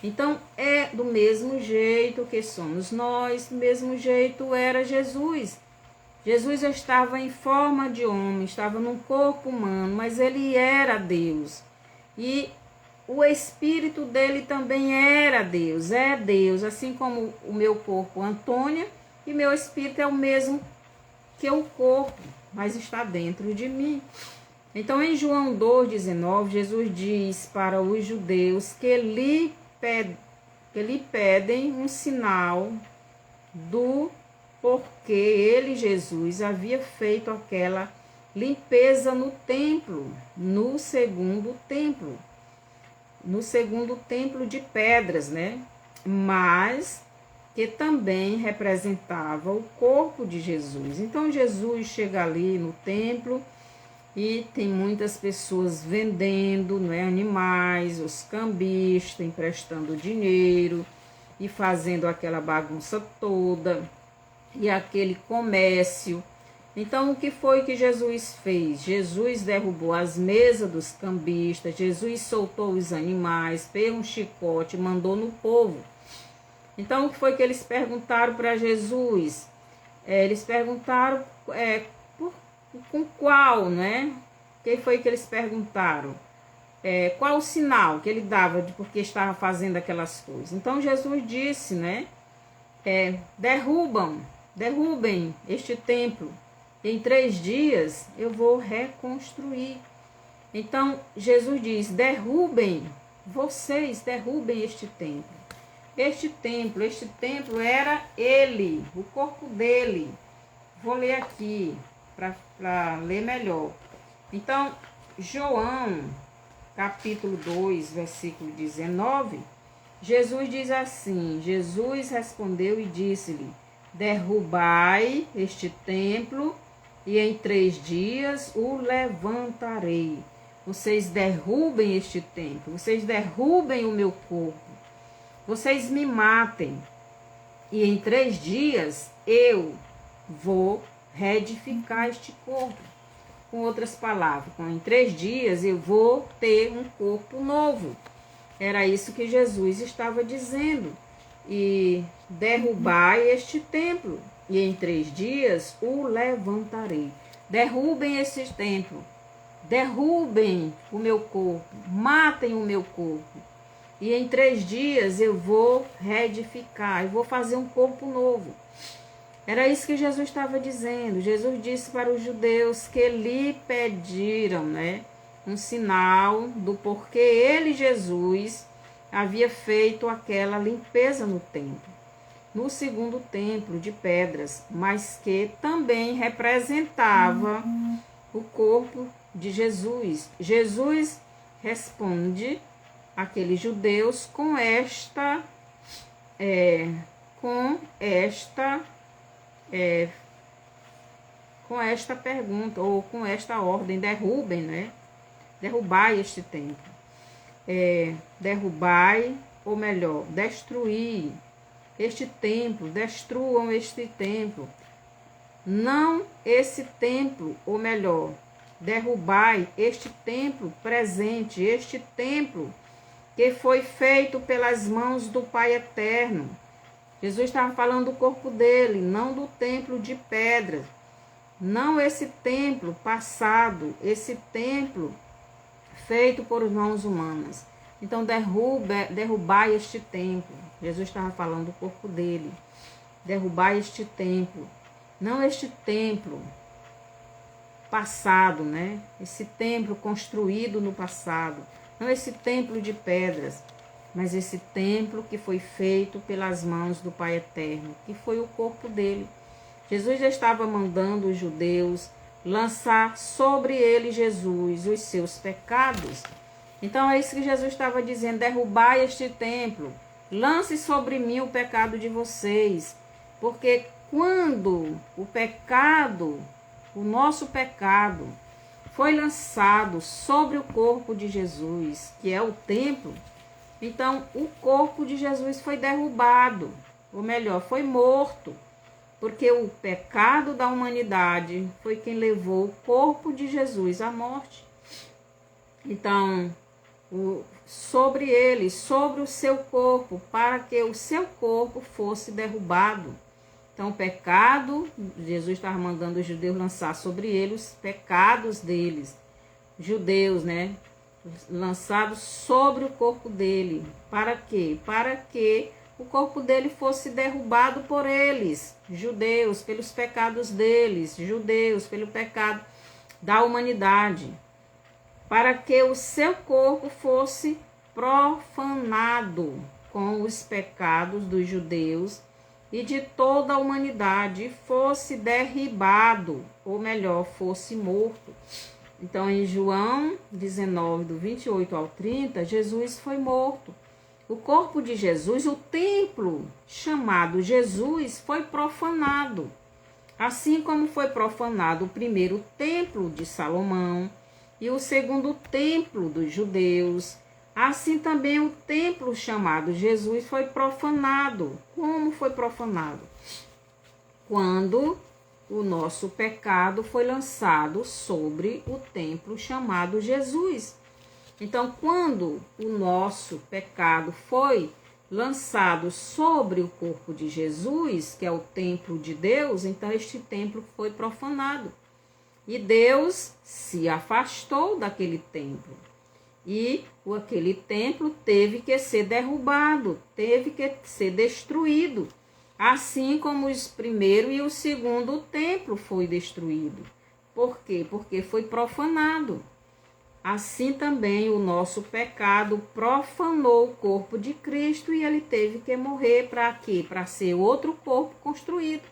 Então, é do mesmo jeito que somos nós, do mesmo jeito era Jesus. Jesus estava em forma de homem, estava num corpo humano, mas ele era Deus. E o espírito dele também era Deus, é Deus, assim como o meu corpo, Antônia, e meu espírito é o mesmo que o corpo, mas está dentro de mim. Então, em João 2,19, Jesus diz para os judeus que lhe pedem um sinal do porquê ele, Jesus, havia feito aquela limpeza no templo, no segundo templo de pedras, né? Mas que também representava o corpo de Jesus. Então Jesus chega ali no templo e tem muitas pessoas vendendo, né, animais, os cambistas emprestando dinheiro e fazendo aquela bagunça toda e aquele comércio. Então, o que foi que Jesus fez? Jesus derrubou as mesas dos cambistas, Jesus soltou os animais, pegou um chicote e mandou no povo. Então, o que foi que eles perguntaram para Jesus? Eles perguntaram com qual, né? O que foi que eles perguntaram? Qual o sinal que ele dava de porque estava fazendo aquelas coisas? Então, Jesus disse, né? Derrubem este templo. Em 3 dias eu vou reconstruir. Então, Jesus diz, vocês derrubem este templo. Este templo era ele, o corpo dele. Vou ler aqui para ler melhor. Então, João, capítulo 2, versículo 19, Jesus diz assim, Jesus respondeu e disse-lhe, derrubai este templo e em 3 dias o levantarei. Vocês derrubem este templo, vocês derrubem o meu corpo. Vocês me matem e em 3 dias eu vou reedificar este corpo. Com outras palavras, em 3 dias eu vou ter um corpo novo. Era isso que Jesus estava dizendo. E derrubai este templo e em 3 dias o levantarei. Derrubem este templo, derrubem o meu corpo, matem o meu corpo. E em 3 dias eu vou reedificar, eu vou fazer um corpo novo. Era isso que Jesus estava dizendo. Jesus disse para os judeus que lhe pediram, né, um sinal do porquê ele, Jesus, havia feito aquela limpeza no templo. No segundo templo de pedras, mas que também representava o corpo de Jesus. Jesus responde aqueles judeus com esta pergunta, ou com esta ordem, derrubem, né? derrubai este templo. Derrubai, ou melhor, destruir este templo, destruam este templo. Não esse templo, ou melhor, derrubai este templo presente, este templo que foi feito pelas mãos do Pai Eterno. Jesus estava falando do corpo dele, não do templo de pedra. Não esse templo passado, esse templo feito por mãos humanas. Então derrubai este templo. Jesus estava falando do corpo dele. Derrubai este templo. Não este templo passado, né? Esse templo construído no passado. Não esse templo de pedras, mas esse templo que foi feito pelas mãos do Pai Eterno, que foi o corpo dele. Jesus já estava mandando os judeus lançar sobre ele, Jesus, os seus pecados. Então é isso que Jesus estava dizendo: derrubai este templo, lance sobre mim o pecado de vocês. Porque quando o pecado, o nosso pecado, foi lançado sobre o corpo de Jesus, que é o templo, então o corpo de Jesus foi derrubado, ou melhor, foi morto. Porque o pecado da humanidade foi quem levou o corpo de Jesus à morte. Então, sobre ele, sobre o seu corpo, para que o seu corpo fosse derrubado. Então, o pecado, Jesus estava mandando os judeus lançar sobre ele os pecados deles. Judeus, né? Lançados sobre o corpo dele. Para quê? Para que o corpo dele fosse derrubado por eles, judeus, pelos pecados deles, judeus, pelo pecado da humanidade, para que o seu corpo fosse profanado com os pecados dos judeus e de toda a humanidade, fosse derribado, ou melhor, fosse morto. Então, em João 19, do 28 ao 30, Jesus foi morto. O corpo de Jesus, o templo chamado Jesus, foi profanado. Assim como foi profanado o primeiro templo de Salomão e o segundo templo dos judeus, assim também o templo chamado Jesus foi profanado. Como foi profanado? Quando o nosso pecado foi lançado sobre o templo chamado Jesus. Então, quando o nosso pecado foi lançado sobre o corpo de Jesus, que é o templo de Deus, então este templo foi profanado. E Deus se afastou daquele templo. E aquele templo teve que ser derrubado, teve que ser destruído. Assim como o primeiro e o segundo templo foi destruído. Por quê? Porque foi profanado. Assim também o nosso pecado profanou o corpo de Cristo e ele teve que morrer para quê? Para ser outro corpo construído,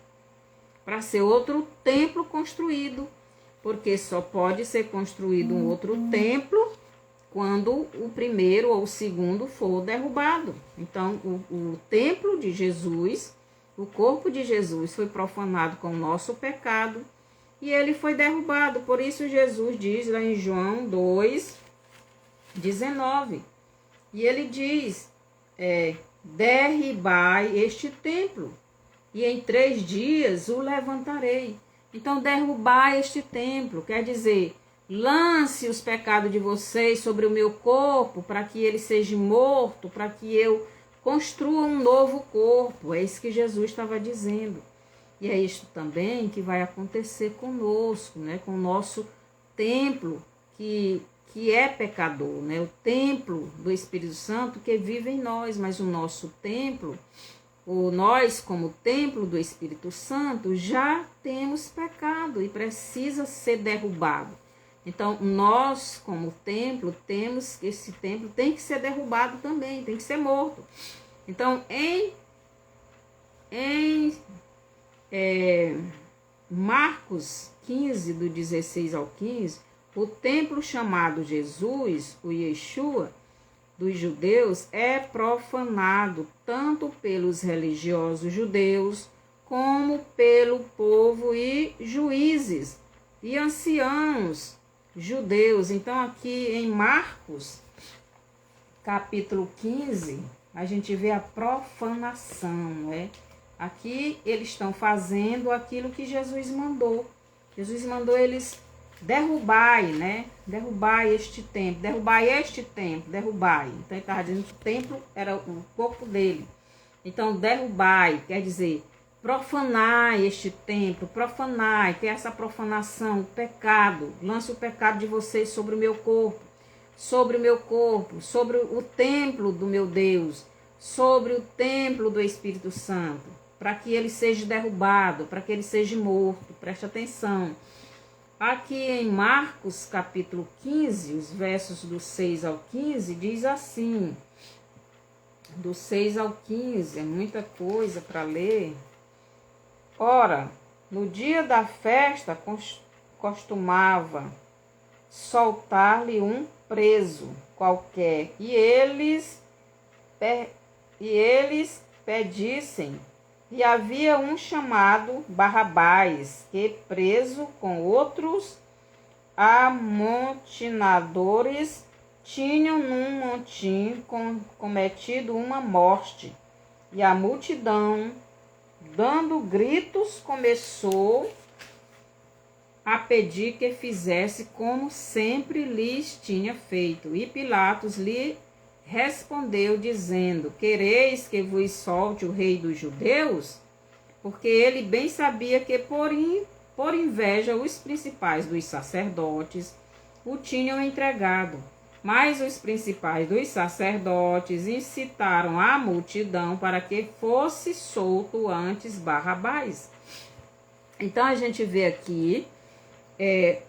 para ser outro templo construído, porque só pode ser construído um outro templo quando o primeiro ou o segundo for derrubado. Então, o templo de Jesus, o corpo de Jesus foi profanado com o nosso pecado, e ele foi derrubado. Por isso Jesus diz lá em João 2:19. E ele diz, derribai este templo, e em 3 dias o levantarei. Então, derrubai este templo, quer dizer, lance os pecados de vocês sobre o meu corpo, para que ele seja morto, para que eu construa um novo corpo. É isso que Jesus estava dizendo. E é isto também que vai acontecer conosco, né? Com o nosso templo que é pecador, né? O templo do Espírito Santo que vive em nós, mas o nosso templo, ou nós como templo do Espírito Santo, já temos pecado e precisa ser derrubado. Então, nós como templo, temos que esse templo tem que ser derrubado também, tem que ser morto. Então, em Marcos 15, do 16 ao 15, o templo chamado Jesus, o Yeshua, dos judeus, é profanado tanto pelos religiosos judeus, como pelo povo e juízes e anciãos judeus. Então, aqui em Marcos, capítulo 15, a gente vê a profanação, né? Aqui eles estão fazendo aquilo que Jesus mandou. Jesus mandou eles derrubai, né? Derrubai este templo, derrubai este templo, derrubai. Então ele estava dizendo que o templo era o corpo dele. Então derrubai, quer dizer, profanai este templo, profanai, que é essa profanação, o pecado. Lance o pecado de vocês sobre o meu corpo, sobre o templo do meu Deus, sobre o templo do Espírito Santo, para que ele seja derrubado, para que ele seja morto. Preste atenção. Aqui em Marcos capítulo 15, os versos do 6 ao 15, diz assim, do 6 ao 15, é muita coisa para ler. Ora, no dia da festa costumava soltar-lhe um preso qualquer, e eles pedissem. E havia um chamado Barrabás, que preso com outros amotinadores, tinham num montim cometido uma morte. E a multidão, dando gritos, começou a pedir que fizesse como sempre lhes tinha feito. E Pilatos lhe respondeu, dizendo: quereis que vos solte o rei dos judeus? Porque ele bem sabia que por inveja os principais dos sacerdotes o tinham entregado. Mas os principais dos sacerdotes incitaram a multidão para que fosse solto antes Barrabás. Então a gente vê aqui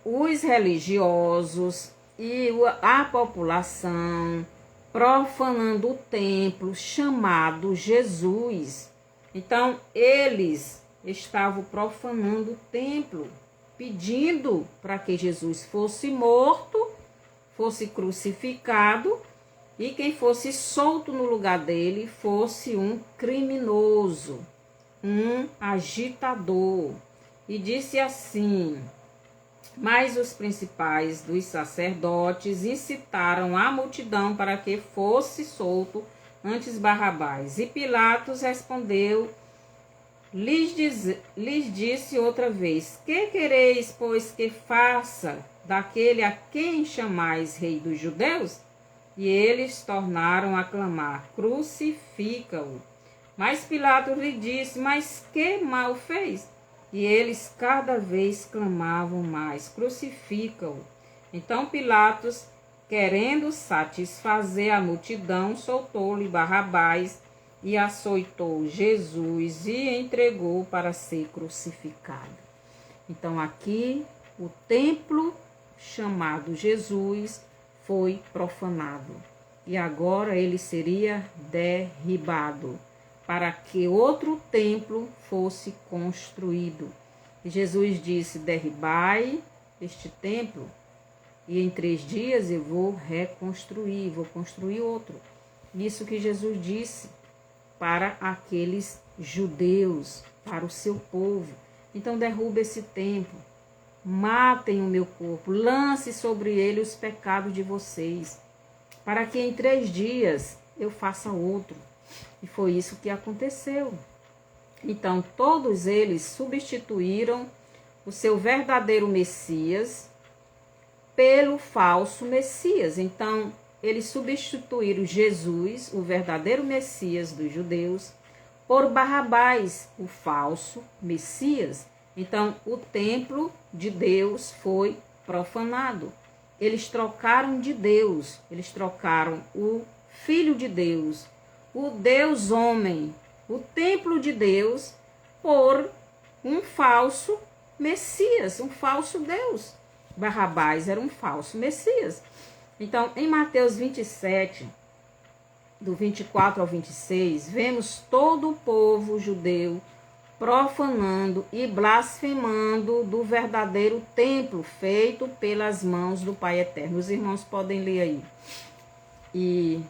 os religiosos e a população profanando o templo chamado Jesus. Então, eles estavam profanando o templo, pedindo para que Jesus fosse morto, fosse crucificado, e quem fosse solto no lugar dele fosse um criminoso, um agitador. E disse assim: mas os principais dos sacerdotes incitaram a multidão para que fosse solto antes Barrabás. E Pilatos respondeu, lhes disse outra vez: que quereis, pois, que faça daquele a quem chamais rei dos judeus? E eles tornaram a clamar: crucifica-o. Mas Pilatos lhe disse: mas que mal fez? E eles cada vez clamavam mais: crucifica-o. Então Pilatos, querendo satisfazer a multidão, soltou-lhe Barrabás e açoitou Jesus e entregou para ser crucificado. Então aqui o templo chamado Jesus foi profanado e agora ele seria derribado, para que outro templo fosse construído. E Jesus disse: derribai este templo, e em 3 dias eu vou reconstruir, vou construir outro. Isso que Jesus disse para aqueles judeus, para o seu povo. Então derruba esse templo, matem o meu corpo, lance sobre ele os pecados de vocês, para que em 3 dias eu faça outro. E foi isso que aconteceu. Então, todos eles substituíram o seu verdadeiro Messias pelo falso Messias. Então, eles substituíram Jesus, o verdadeiro Messias dos judeus, por Barrabás, o falso Messias. Então, o templo de Deus foi profanado. Eles trocaram de Deus, eles trocaram o Filho de Deus, o Deus homem, o templo de Deus, por um falso Messias, um falso Deus. Barrabás era um falso Messias. Então, em Mateus 27, do 24 ao 26, vemos todo o povo judeu profanando e blasfemando do verdadeiro templo feito pelas mãos do Pai Eterno. Os irmãos podem ler aí. E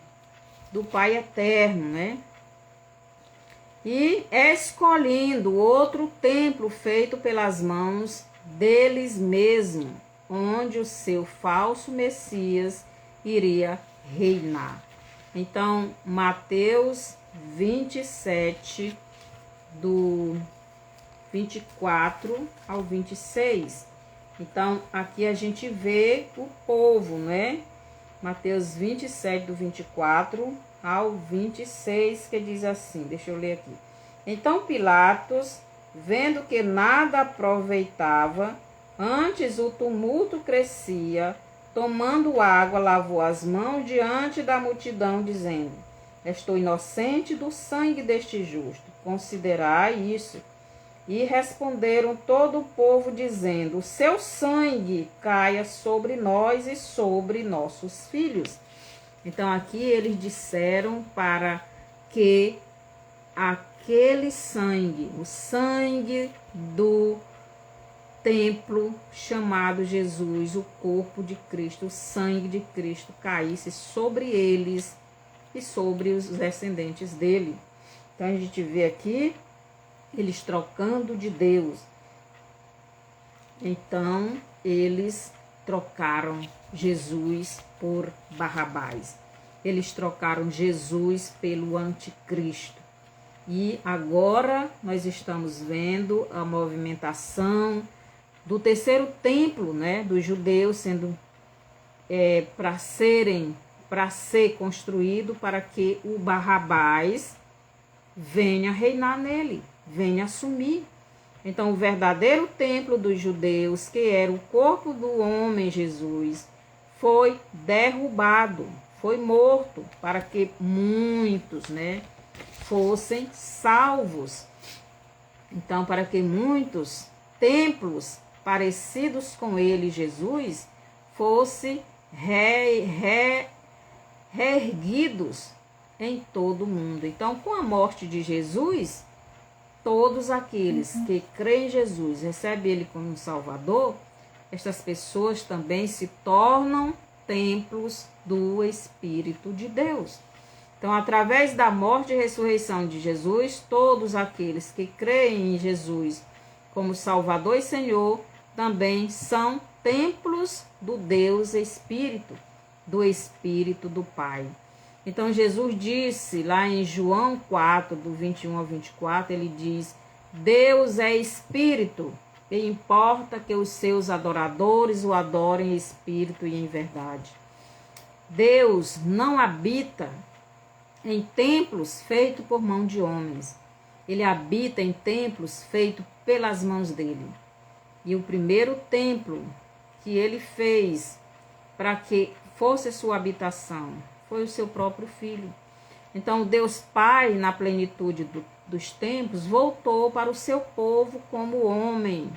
do Pai Eterno, né? E escolhendo outro templo feito pelas mãos deles mesmos. onde o seu falso Messias iria reinar. Então, Mateus 27, do 24 ao 26. Então, aqui a gente vê o povo, né? Mateus 27, do 24 ao 26, que diz assim, deixa eu ler aqui. Então Pilatos, vendo que nada aproveitava, antes o tumulto crescia, tomando água, lavou as mãos diante da multidão, dizendo: estou inocente do sangue deste justo, considerai isso. E responderam todo o povo, dizendo: o seu sangue caia sobre nós e sobre nossos filhos. Então aqui eles disseram para que aquele sangue, o sangue do templo chamado Jesus, o corpo de Cristo, o sangue de Cristo, caísse sobre eles e sobre os descendentes dele. Então a gente vê aqui eles trocando de Deus. Então eles trocaram Jesus por Barrabás. Eles trocaram Jesus pelo anticristo. E agora nós estamos vendo a movimentação do terceiro templo, né, dos judeus sendo para ser construído, para que o Barrabás venha reinar nele, venha assumir. Então o verdadeiro templo dos judeus, que era o corpo do homem Jesus, foi derrubado, foi morto, para que muitos, né, fossem salvos. Então, para que muitos templos parecidos com ele, Jesus, fossem reerguidos em todo o mundo. Então, com a morte de Jesus, todos aqueles que creem em Jesus, recebem ele como um Salvador, estas pessoas também se tornam templos do Espírito de Deus. Então, através da morte e ressurreição de Jesus, todos aqueles que creem em Jesus como Salvador e Senhor, também são templos do Deus Espírito, do Espírito do Pai. Então, Jesus disse lá em João 4, do 21 ao 24, ele diz: Deus é Espírito, e importa que os seus adoradores o adorem em espírito e em verdade. Deus não habita em templos feitos por mão de homens. Ele habita em templos feitos pelas mãos dele. E o primeiro templo que ele fez para que fosse sua habitação foi o seu próprio Filho. Então, Deus Pai, na plenitude dos tempos, voltou para o seu povo como homem,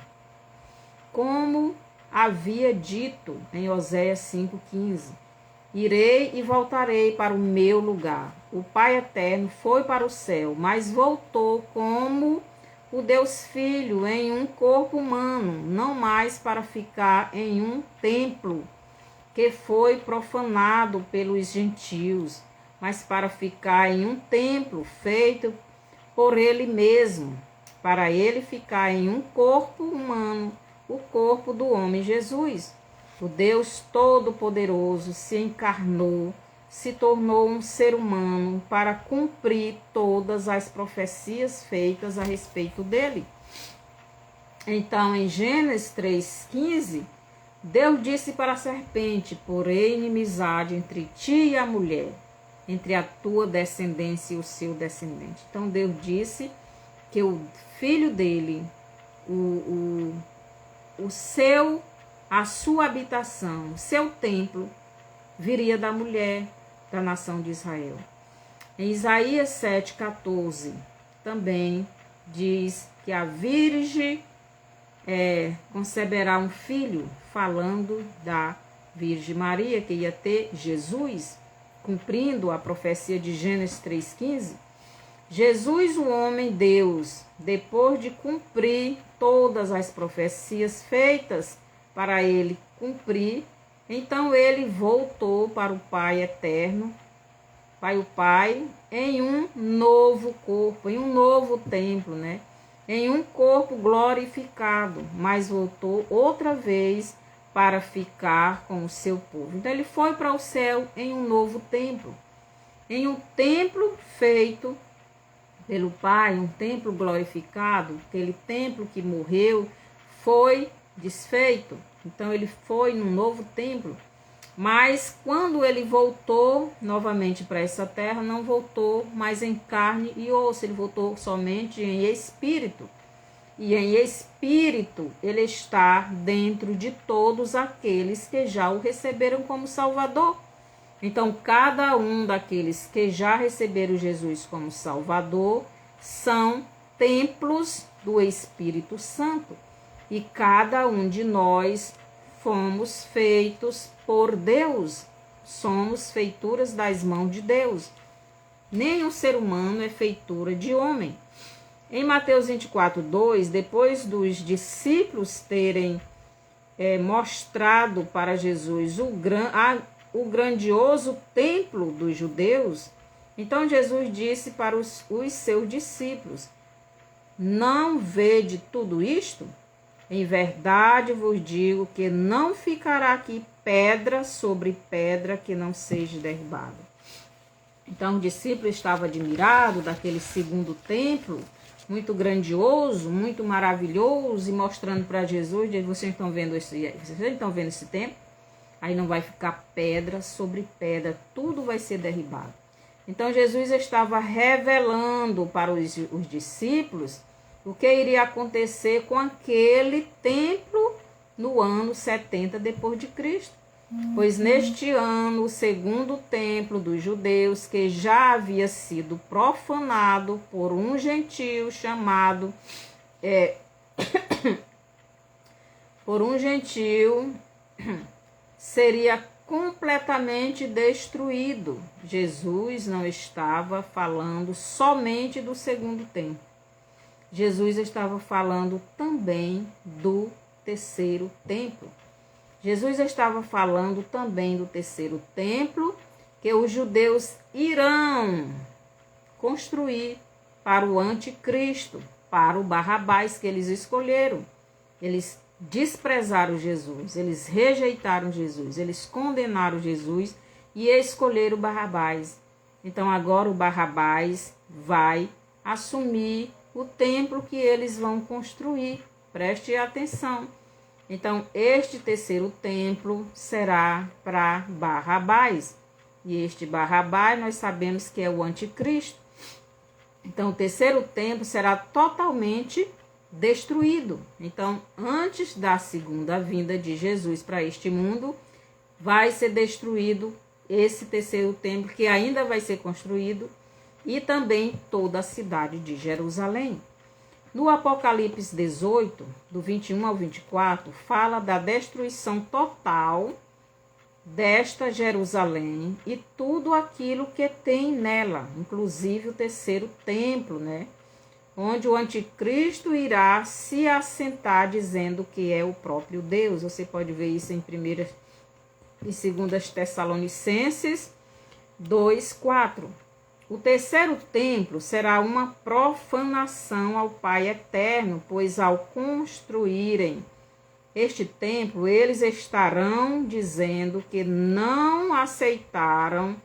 como havia dito em Oséias 5,15. Irei e voltarei para o meu lugar. O Pai eterno foi para o céu, mas voltou como o Deus Filho em um corpo humano, não mais para ficar em um templo que foi profanado pelos gentios, mas para ficar em um templo feito por ele mesmo, para ele ficar em um corpo humano, o corpo do homem Jesus. O Deus Todo-Poderoso se encarnou, se tornou um ser humano para cumprir todas as profecias feitas a respeito dele. Então, em Gênesis 3,15, Deus disse para a serpente: porém inimizade entre ti e a mulher, entre a tua descendência e o seu descendente. Então, Deus disse que o filho dele, a sua habitação, o seu templo, viria da mulher da nação de Israel. Em Isaías 7,14, também diz que a Virgem conceberá um filho, falando da Virgem Maria, que ia ter Jesus, cumprindo a profecia de Gênesis 3,15. Jesus, o homem Deus, depois de cumprir todas as profecias feitas para ele cumprir, então ele voltou para o Pai eterno, para o Pai, em um novo corpo, em um novo templo, em um corpo glorificado, mas voltou outra vez para ficar com o seu povo. Então ele foi para o céu em um novo templo, em um templo feito pelo Pai, um templo glorificado. Aquele templo que morreu foi desfeito. Então ele foi num novo templo. Mas quando ele voltou novamente para essa terra, não voltou mais em carne e osso, ele voltou somente em espírito. E em espírito ele está dentro de todos aqueles que já o receberam como Salvador. Então, cada um daqueles que já receberam Jesus como Salvador são templos do Espírito Santo. E cada um de nós fomos feitos por Deus. Somos feituras das mãos de Deus. Nenhum ser humano é feitura de homem. Em Mateus 24:2, depois dos discípulos terem mostrado para Jesus o grandioso templo dos judeus, então Jesus disse para os seus discípulos: não vede tudo isto? Em verdade vos digo que não ficará aqui pedra sobre pedra que não seja derribada. Então o discípulo estava admirado daquele segundo templo, muito grandioso, muito maravilhoso, e mostrando para Jesus: vocês estão vendo esse templo? Aí não vai ficar pedra sobre pedra, tudo vai ser derribado. Então Jesus estava revelando para os discípulos o que iria acontecer com aquele templo no ano 70 depois de Cristo. Pois neste ano, o segundo templo dos judeus, que já havia sido profanado por um gentio chamado seria completamente destruído. Jesus não estava falando somente do segundo templo. Jesus estava falando também do terceiro templo. Jesus estava falando também do terceiro templo que os judeus irão construir para o anticristo, para o Barrabás que eles escolheram. Eles desprezaram Jesus, eles rejeitaram Jesus, eles condenaram Jesus e escolheram o Barrabás. Então agora o Barrabás vai assumir o templo que eles vão construir. Preste atenção. Então, este terceiro templo será para Barrabás. E este Barrabás nós sabemos que é o anticristo. Então, o terceiro templo será totalmente destruído. Então, antes da segunda vinda de Jesus para este mundo, vai ser destruído esse terceiro templo que ainda vai ser construído, e também toda a cidade de Jerusalém. No Apocalipse 18, do 21 ao 24, fala da destruição total desta Jerusalém e tudo aquilo que tem nela, inclusive o terceiro templo, onde o anticristo irá se assentar dizendo que é o próprio Deus. Você pode ver isso em 1 e 2 Tessalonicenses 2:4. O terceiro templo será uma profanação ao Pai Eterno, pois ao construírem este templo, eles estarão dizendo que não aceitaram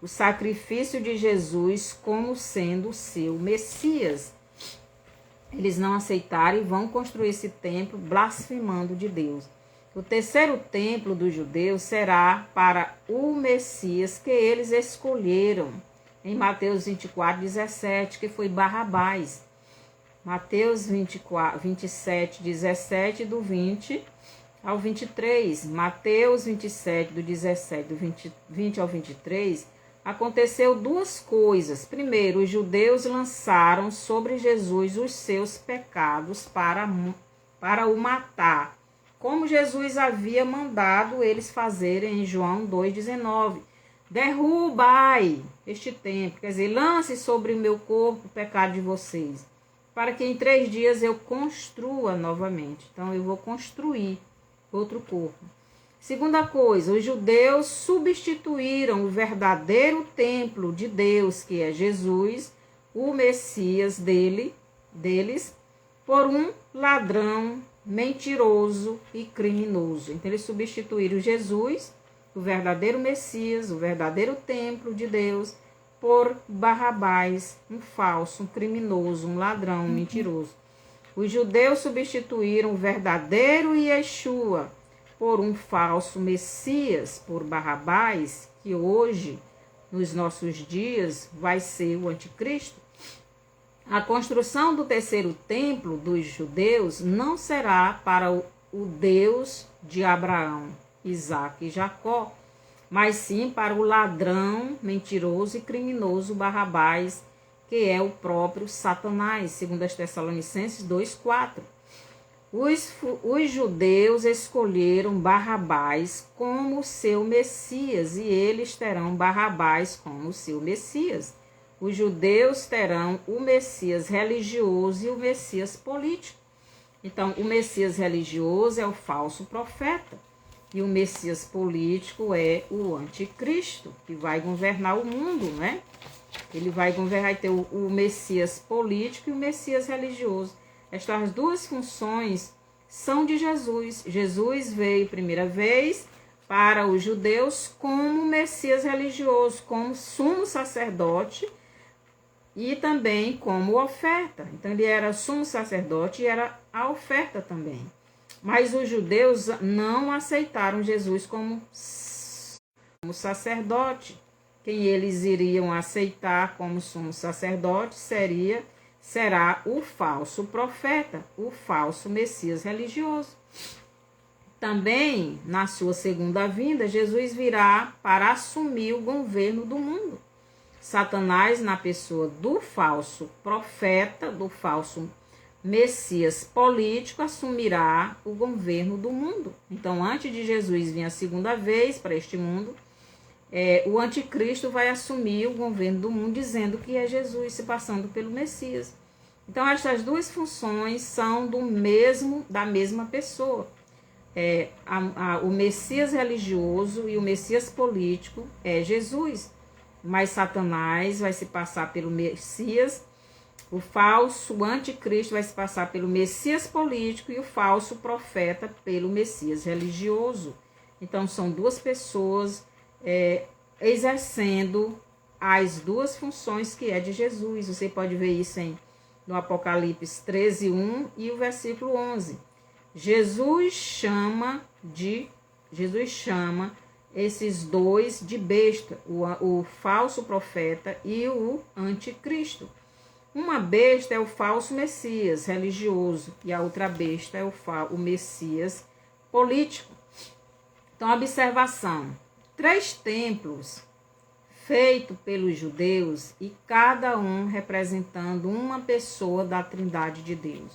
o sacrifício de Jesus como sendo o seu Messias. Eles não aceitaram e vão construir esse templo blasfemando de Deus. O terceiro templo dos judeus será para o Messias que eles escolheram. Em Mateus 24:17, que foi Barrabás. Mateus 27:17, do 20 ao 23. Mateus 27, do 17, do 20 ao 23, aconteceu duas coisas. Primeiro, os judeus lançaram sobre Jesus os seus pecados para o matar, como Jesus havia mandado eles fazerem em João 2,19. Derrubai este templo, quer dizer, lance sobre o meu corpo o pecado de vocês, para que em 3 dias eu construa novamente. Então eu vou construir outro corpo. Segunda coisa, os judeus substituíram o verdadeiro templo de Deus, que é Jesus, o Messias deles, por um ladrão mentiroso e criminoso. Então eles substituíram Jesus, o verdadeiro Messias, o verdadeiro templo de Deus, por Barrabás, um falso, um criminoso, um ladrão, um mentiroso. Os judeus substituíram o verdadeiro Yeshua por um falso Messias, por Barrabás, que hoje, nos nossos dias, vai ser o anticristo. A construção do terceiro templo dos judeus não será para o Deus de Abraão, Isaque e Jacó, mas sim para o ladrão, mentiroso e criminoso Barrabás, que é o próprio Satanás, segundo as Tessalonicenses 2:4. Os judeus escolheram Barrabás como seu Messias, e eles terão Barrabás como seu Messias. Os judeus terão o Messias religioso e o Messias político. Então, o Messias religioso é o falso profeta, e o Messias político é o anticristo, que vai governar o mundo, né? Ele vai governar, vai ter o Messias político e o Messias religioso. Estas duas funções são de Jesus. Jesus veio primeira vez para os judeus como Messias religioso, como sumo sacerdote e também como oferta. Então ele era sumo sacerdote e era a oferta também. Mas os judeus não aceitaram Jesus como sacerdote. Quem eles iriam aceitar como sumo sacerdote será o falso profeta, o falso Messias religioso. Também, na sua segunda vinda, Jesus virá para assumir o governo do mundo. Satanás, na pessoa do falso profeta, do falso Messias político, assumirá o governo do mundo. Então, antes de Jesus vir a segunda vez para este mundo, o anticristo vai assumir o governo do mundo, dizendo que é Jesus, se passando pelo Messias. Então, estas duas funções são da mesma pessoa. O Messias religioso e o Messias político é Jesus, mas Satanás vai se passar pelo Messias, o falso anticristo vai se passar pelo Messias político e o falso profeta pelo Messias religioso. Então, são duas pessoas exercendo as duas funções que é de Jesus. Você pode ver isso no Apocalipse 13:1 e o versículo 11. Jesus chama esses dois de besta, o falso profeta e o anticristo. Uma besta é o falso Messias religioso e a outra besta é o Messias político. Então, observação: 3 templos feitos pelos judeus e cada um representando uma pessoa da Trindade de Deus.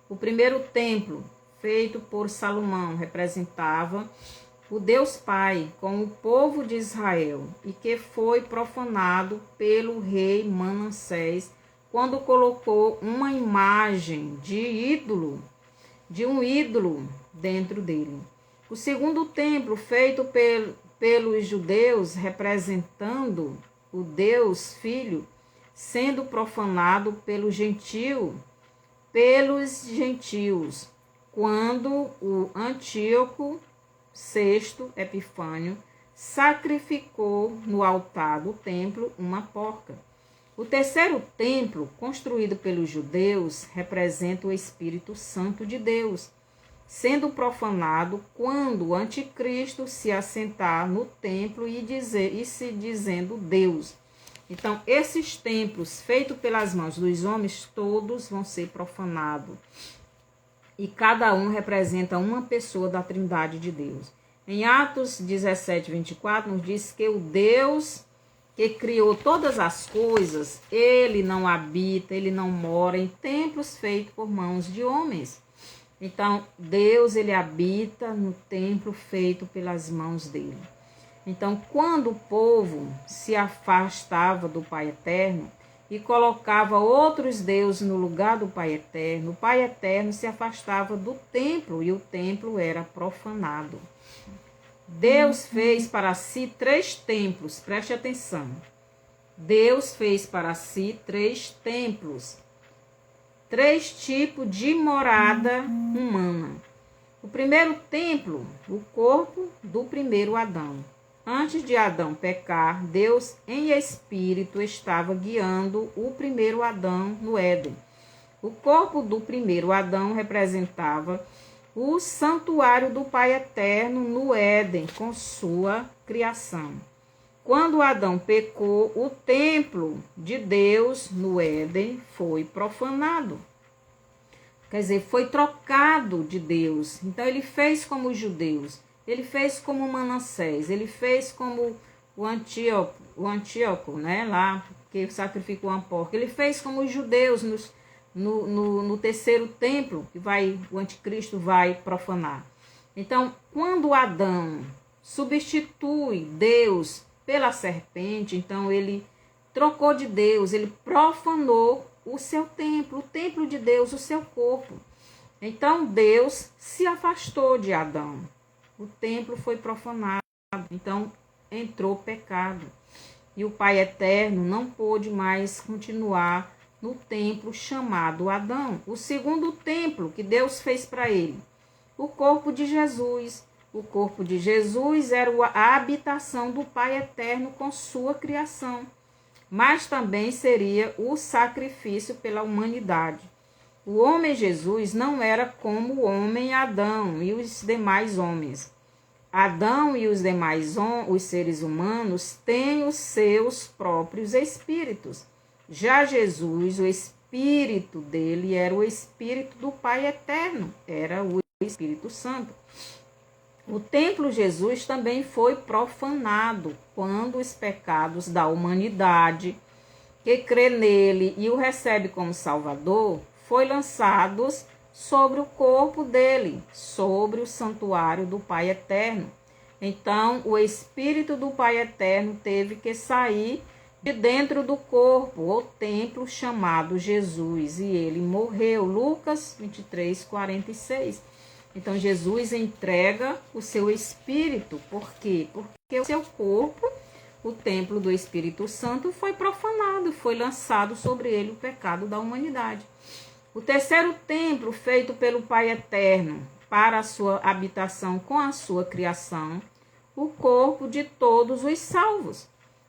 O primeiro templo, feito por Salomão, representava o Deus Pai com o povo de Israel e que foi profanado pelo rei Manassés quando colocou uma imagem de um ídolo dentro dele. O segundo templo, feito pelos judeus, representando o Deus Filho, sendo profanado pelos gentios, quando o Antíoco VI Epifânio sacrificou no altar do templo uma porca. O terceiro templo, construído pelos judeus, representa o Espírito Santo de Deus, sendo profanado quando o anticristo se assentar no templo e se dizendo Deus. Então, esses templos feitos pelas mãos dos homens, todos vão ser profanados. E cada um representa uma pessoa da Trindade de Deus. Em Atos 17:24, nos diz que o Deus que criou todas as coisas, ele não habita, ele não mora em templos feitos por mãos de homens. Então, Deus, ele habita no templo feito pelas mãos dele. Então, quando o povo se afastava do Pai Eterno e colocava outros deuses no lugar do Pai Eterno, o Pai Eterno se afastava do templo e o templo era profanado. Deus fez para si 3 templos, preste atenção. Deus fez para si 3 templos. 3 tipos de morada humana. O primeiro templo, o corpo do primeiro Adão. Antes de Adão pecar, Deus em espírito estava guiando o primeiro Adão no Éden. O corpo do primeiro Adão representava o santuário do Pai Eterno no Éden, com sua criação. Quando Adão pecou, o templo de Deus no Éden foi profanado. Quer dizer, foi trocado de Deus. Então ele fez como os judeus, ele fez como Manassés, ele fez como o Antíoco, né, lá, que sacrificou uma porca. Ele fez como os judeus no terceiro templo, que o anticristo vai profanar. Então, quando Adão substitui Deus pela serpente, então ele trocou de Deus, ele profanou o seu templo, o templo de Deus, o seu corpo. Então Deus se afastou de Adão. O templo foi profanado, então entrou pecado. E o Pai Eterno não pôde mais continuar no templo chamado Adão. O segundo templo que Deus fez para ele, o corpo de Jesus. O corpo de Jesus era a habitação do Pai Eterno com sua criação, mas também seria o sacrifício pela humanidade. O homem Jesus não era como o homem Adão e os demais homens. Adão e os demais os seres humanos têm os seus próprios espíritos. Já Jesus, o espírito dele era o espírito do Pai Eterno, era o Espírito Santo. O templo Jesus também foi profanado quando os pecados da humanidade que crê nele e o recebe como Salvador foi lançados sobre o corpo dele, sobre o santuário do Pai Eterno. Então, o Espírito do Pai Eterno teve que sair de dentro do corpo, o templo chamado Jesus, e ele morreu. Lucas 23, 46. Então, Jesus entrega o seu espírito. Por quê? Porque o seu corpo, o templo do Espírito Santo, foi profanado, foi lançado sobre ele o pecado da humanidade. O terceiro templo, feito pelo Pai Eterno para a sua habitação com a sua criação, o corpo de todos os salvos.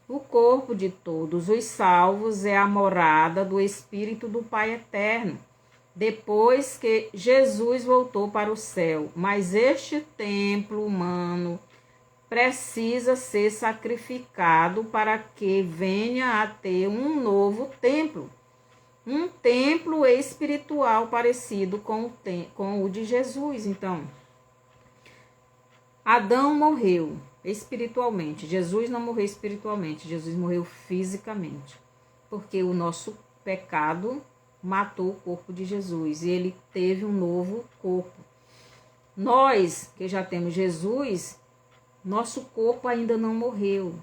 O corpo de todos os salvos é a morada do Espírito do Pai Eterno, depois que Jesus voltou para o céu. Mas este templo humano precisa ser sacrificado para que venha a ter um novo templo. Um templo espiritual parecido com o de Jesus. Então, Adão morreu espiritualmente. Jesus não morreu espiritualmente. Jesus morreu fisicamente. Porque o nosso pecado matou o corpo de Jesus e ele teve um novo corpo. Nós que já temos Jesus, nosso corpo ainda não morreu.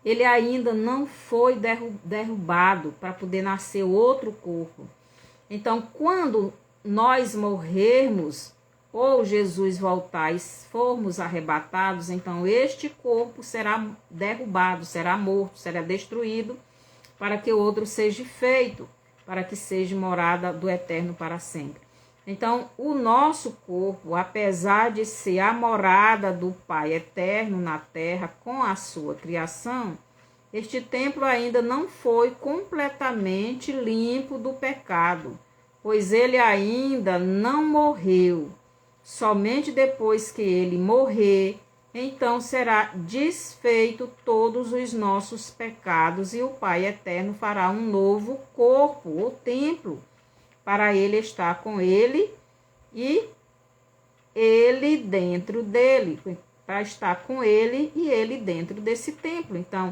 Ele ainda não foi derrubado para poder nascer outro corpo. Então, quando nós morrermos ou Jesus voltar e formos arrebatados, então este corpo será derrubado, será morto, será destruído, para que outro seja feito, para que seja morada do Eterno para sempre. Então, o nosso corpo, apesar de ser a morada do Pai Eterno na terra com a sua criação, este templo ainda não foi completamente limpo do pecado, pois ele ainda não morreu. Somente depois que ele morrer, então será desfeito todos os nossos pecados e o Pai Eterno fará um novo corpo, o templo, para ele estar com ele e ele dentro dele, para estar com ele e ele dentro desse templo. Então,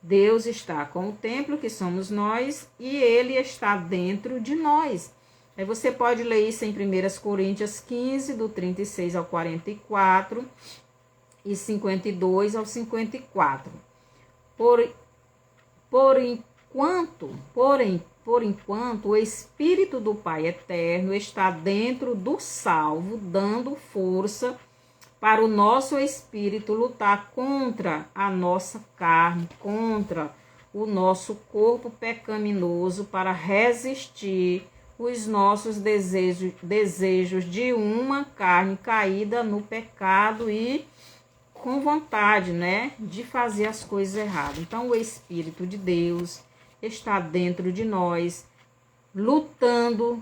Deus está com o templo, que somos nós, e ele está dentro de nós. Aí você pode ler isso em 1 Coríntios 15, do 36 ao 44 e 52 ao 54. Por enquanto, o Espírito do Pai Eterno está dentro do salvo, dando força para o nosso espírito lutar contra a nossa carne, contra o nosso corpo pecaminoso, para resistir os nossos desejos de uma carne caída no pecado e com vontade, né, de fazer as coisas erradas. Então, o Espírito de Deus está dentro de nós, lutando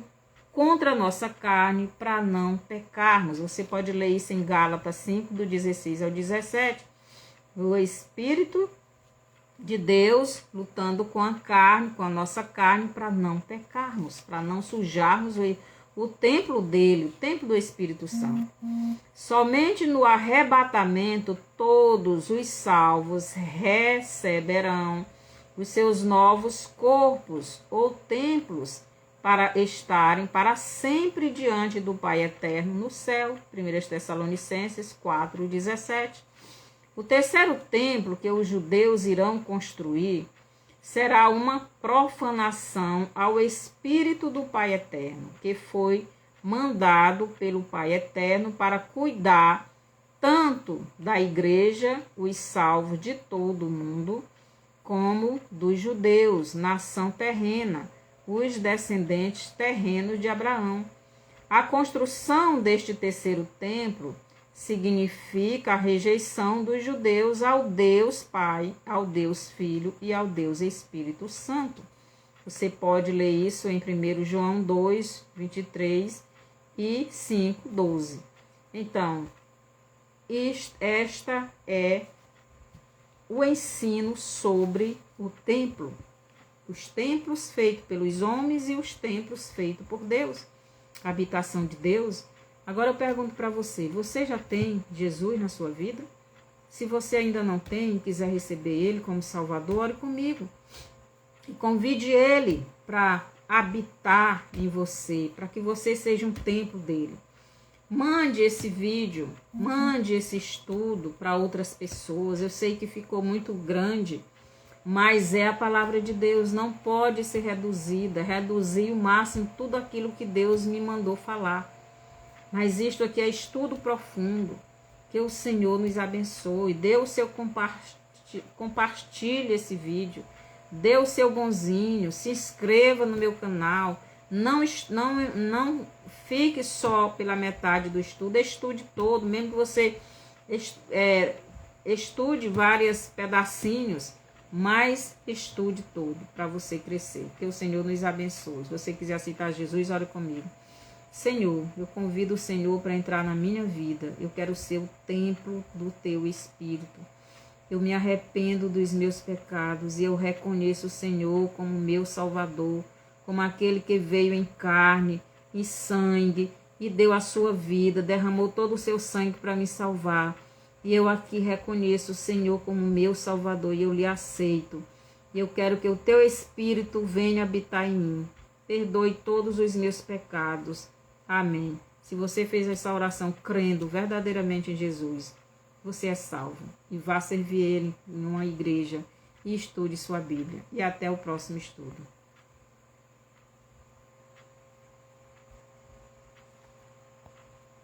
contra a nossa carne para não pecarmos. Você pode ler isso em Gálatas 5, do 16 ao 17. O Espírito de Deus lutando com a carne, com a nossa carne, para não pecarmos, para não sujarmos o templo dele, o templo do Espírito Santo. Somente no arrebatamento todos os salvos receberão os seus novos corpos ou templos para estarem para sempre diante do Pai Eterno no céu. 1 Tessalonicenses 4:17. O terceiro templo que os judeus irão construir será uma profanação ao Espírito do Pai Eterno, que foi mandado pelo Pai Eterno para cuidar tanto da igreja, os salvos de todo o mundo, como dos judeus, nação terrena, os descendentes terrenos de Abraão. A construção deste terceiro templo significa a rejeição dos judeus ao Deus Pai, ao Deus Filho e ao Deus Espírito Santo. Você pode ler isso em 1 João 2, 23 e 5, 12. Então, esta é o ensino sobre o templo. Os templos feitos pelos homens e os templos feitos por Deus. A habitação de Deus. Agora eu pergunto para você, você já tem Jesus na sua vida? Se você ainda não tem e quiser receber Ele como Salvador, ore comigo. E convide Ele para habitar em você, para que você seja um templo dele. Mande esse vídeo, mande esse estudo para outras pessoas. Eu sei que ficou muito grande, mas é a palavra de Deus, não pode ser reduzida. Reduzir o máximo tudo aquilo que Deus me mandou falar. Mas isto aqui é estudo profundo. Que o Senhor nos abençoe. Dê o seu compartilhe esse vídeo. Dê o seu bonzinho. Se inscreva no meu canal. Não fique só pela metade do estudo. Estude todo. Mesmo que você estude vários pedacinhos. Mas estude todo para você crescer. Que o Senhor nos abençoe. Se você quiser aceitar Jesus, ore comigo. Senhor, eu convido o Senhor para entrar na minha vida. Eu quero ser o templo do teu Espírito. Eu me arrependo dos meus pecados e eu reconheço o Senhor como meu Salvador, como aquele que veio em carne e sangue e deu a sua vida, derramou todo o seu sangue para me salvar. E eu aqui reconheço o Senhor como meu Salvador e eu lhe aceito. E eu quero que o teu Espírito venha habitar em mim. Perdoe todos os meus pecados. Amém. Se você fez essa oração crendo verdadeiramente em Jesus, você é salvo. E vá servir Ele em uma igreja e estude sua Bíblia. E até o próximo estudo.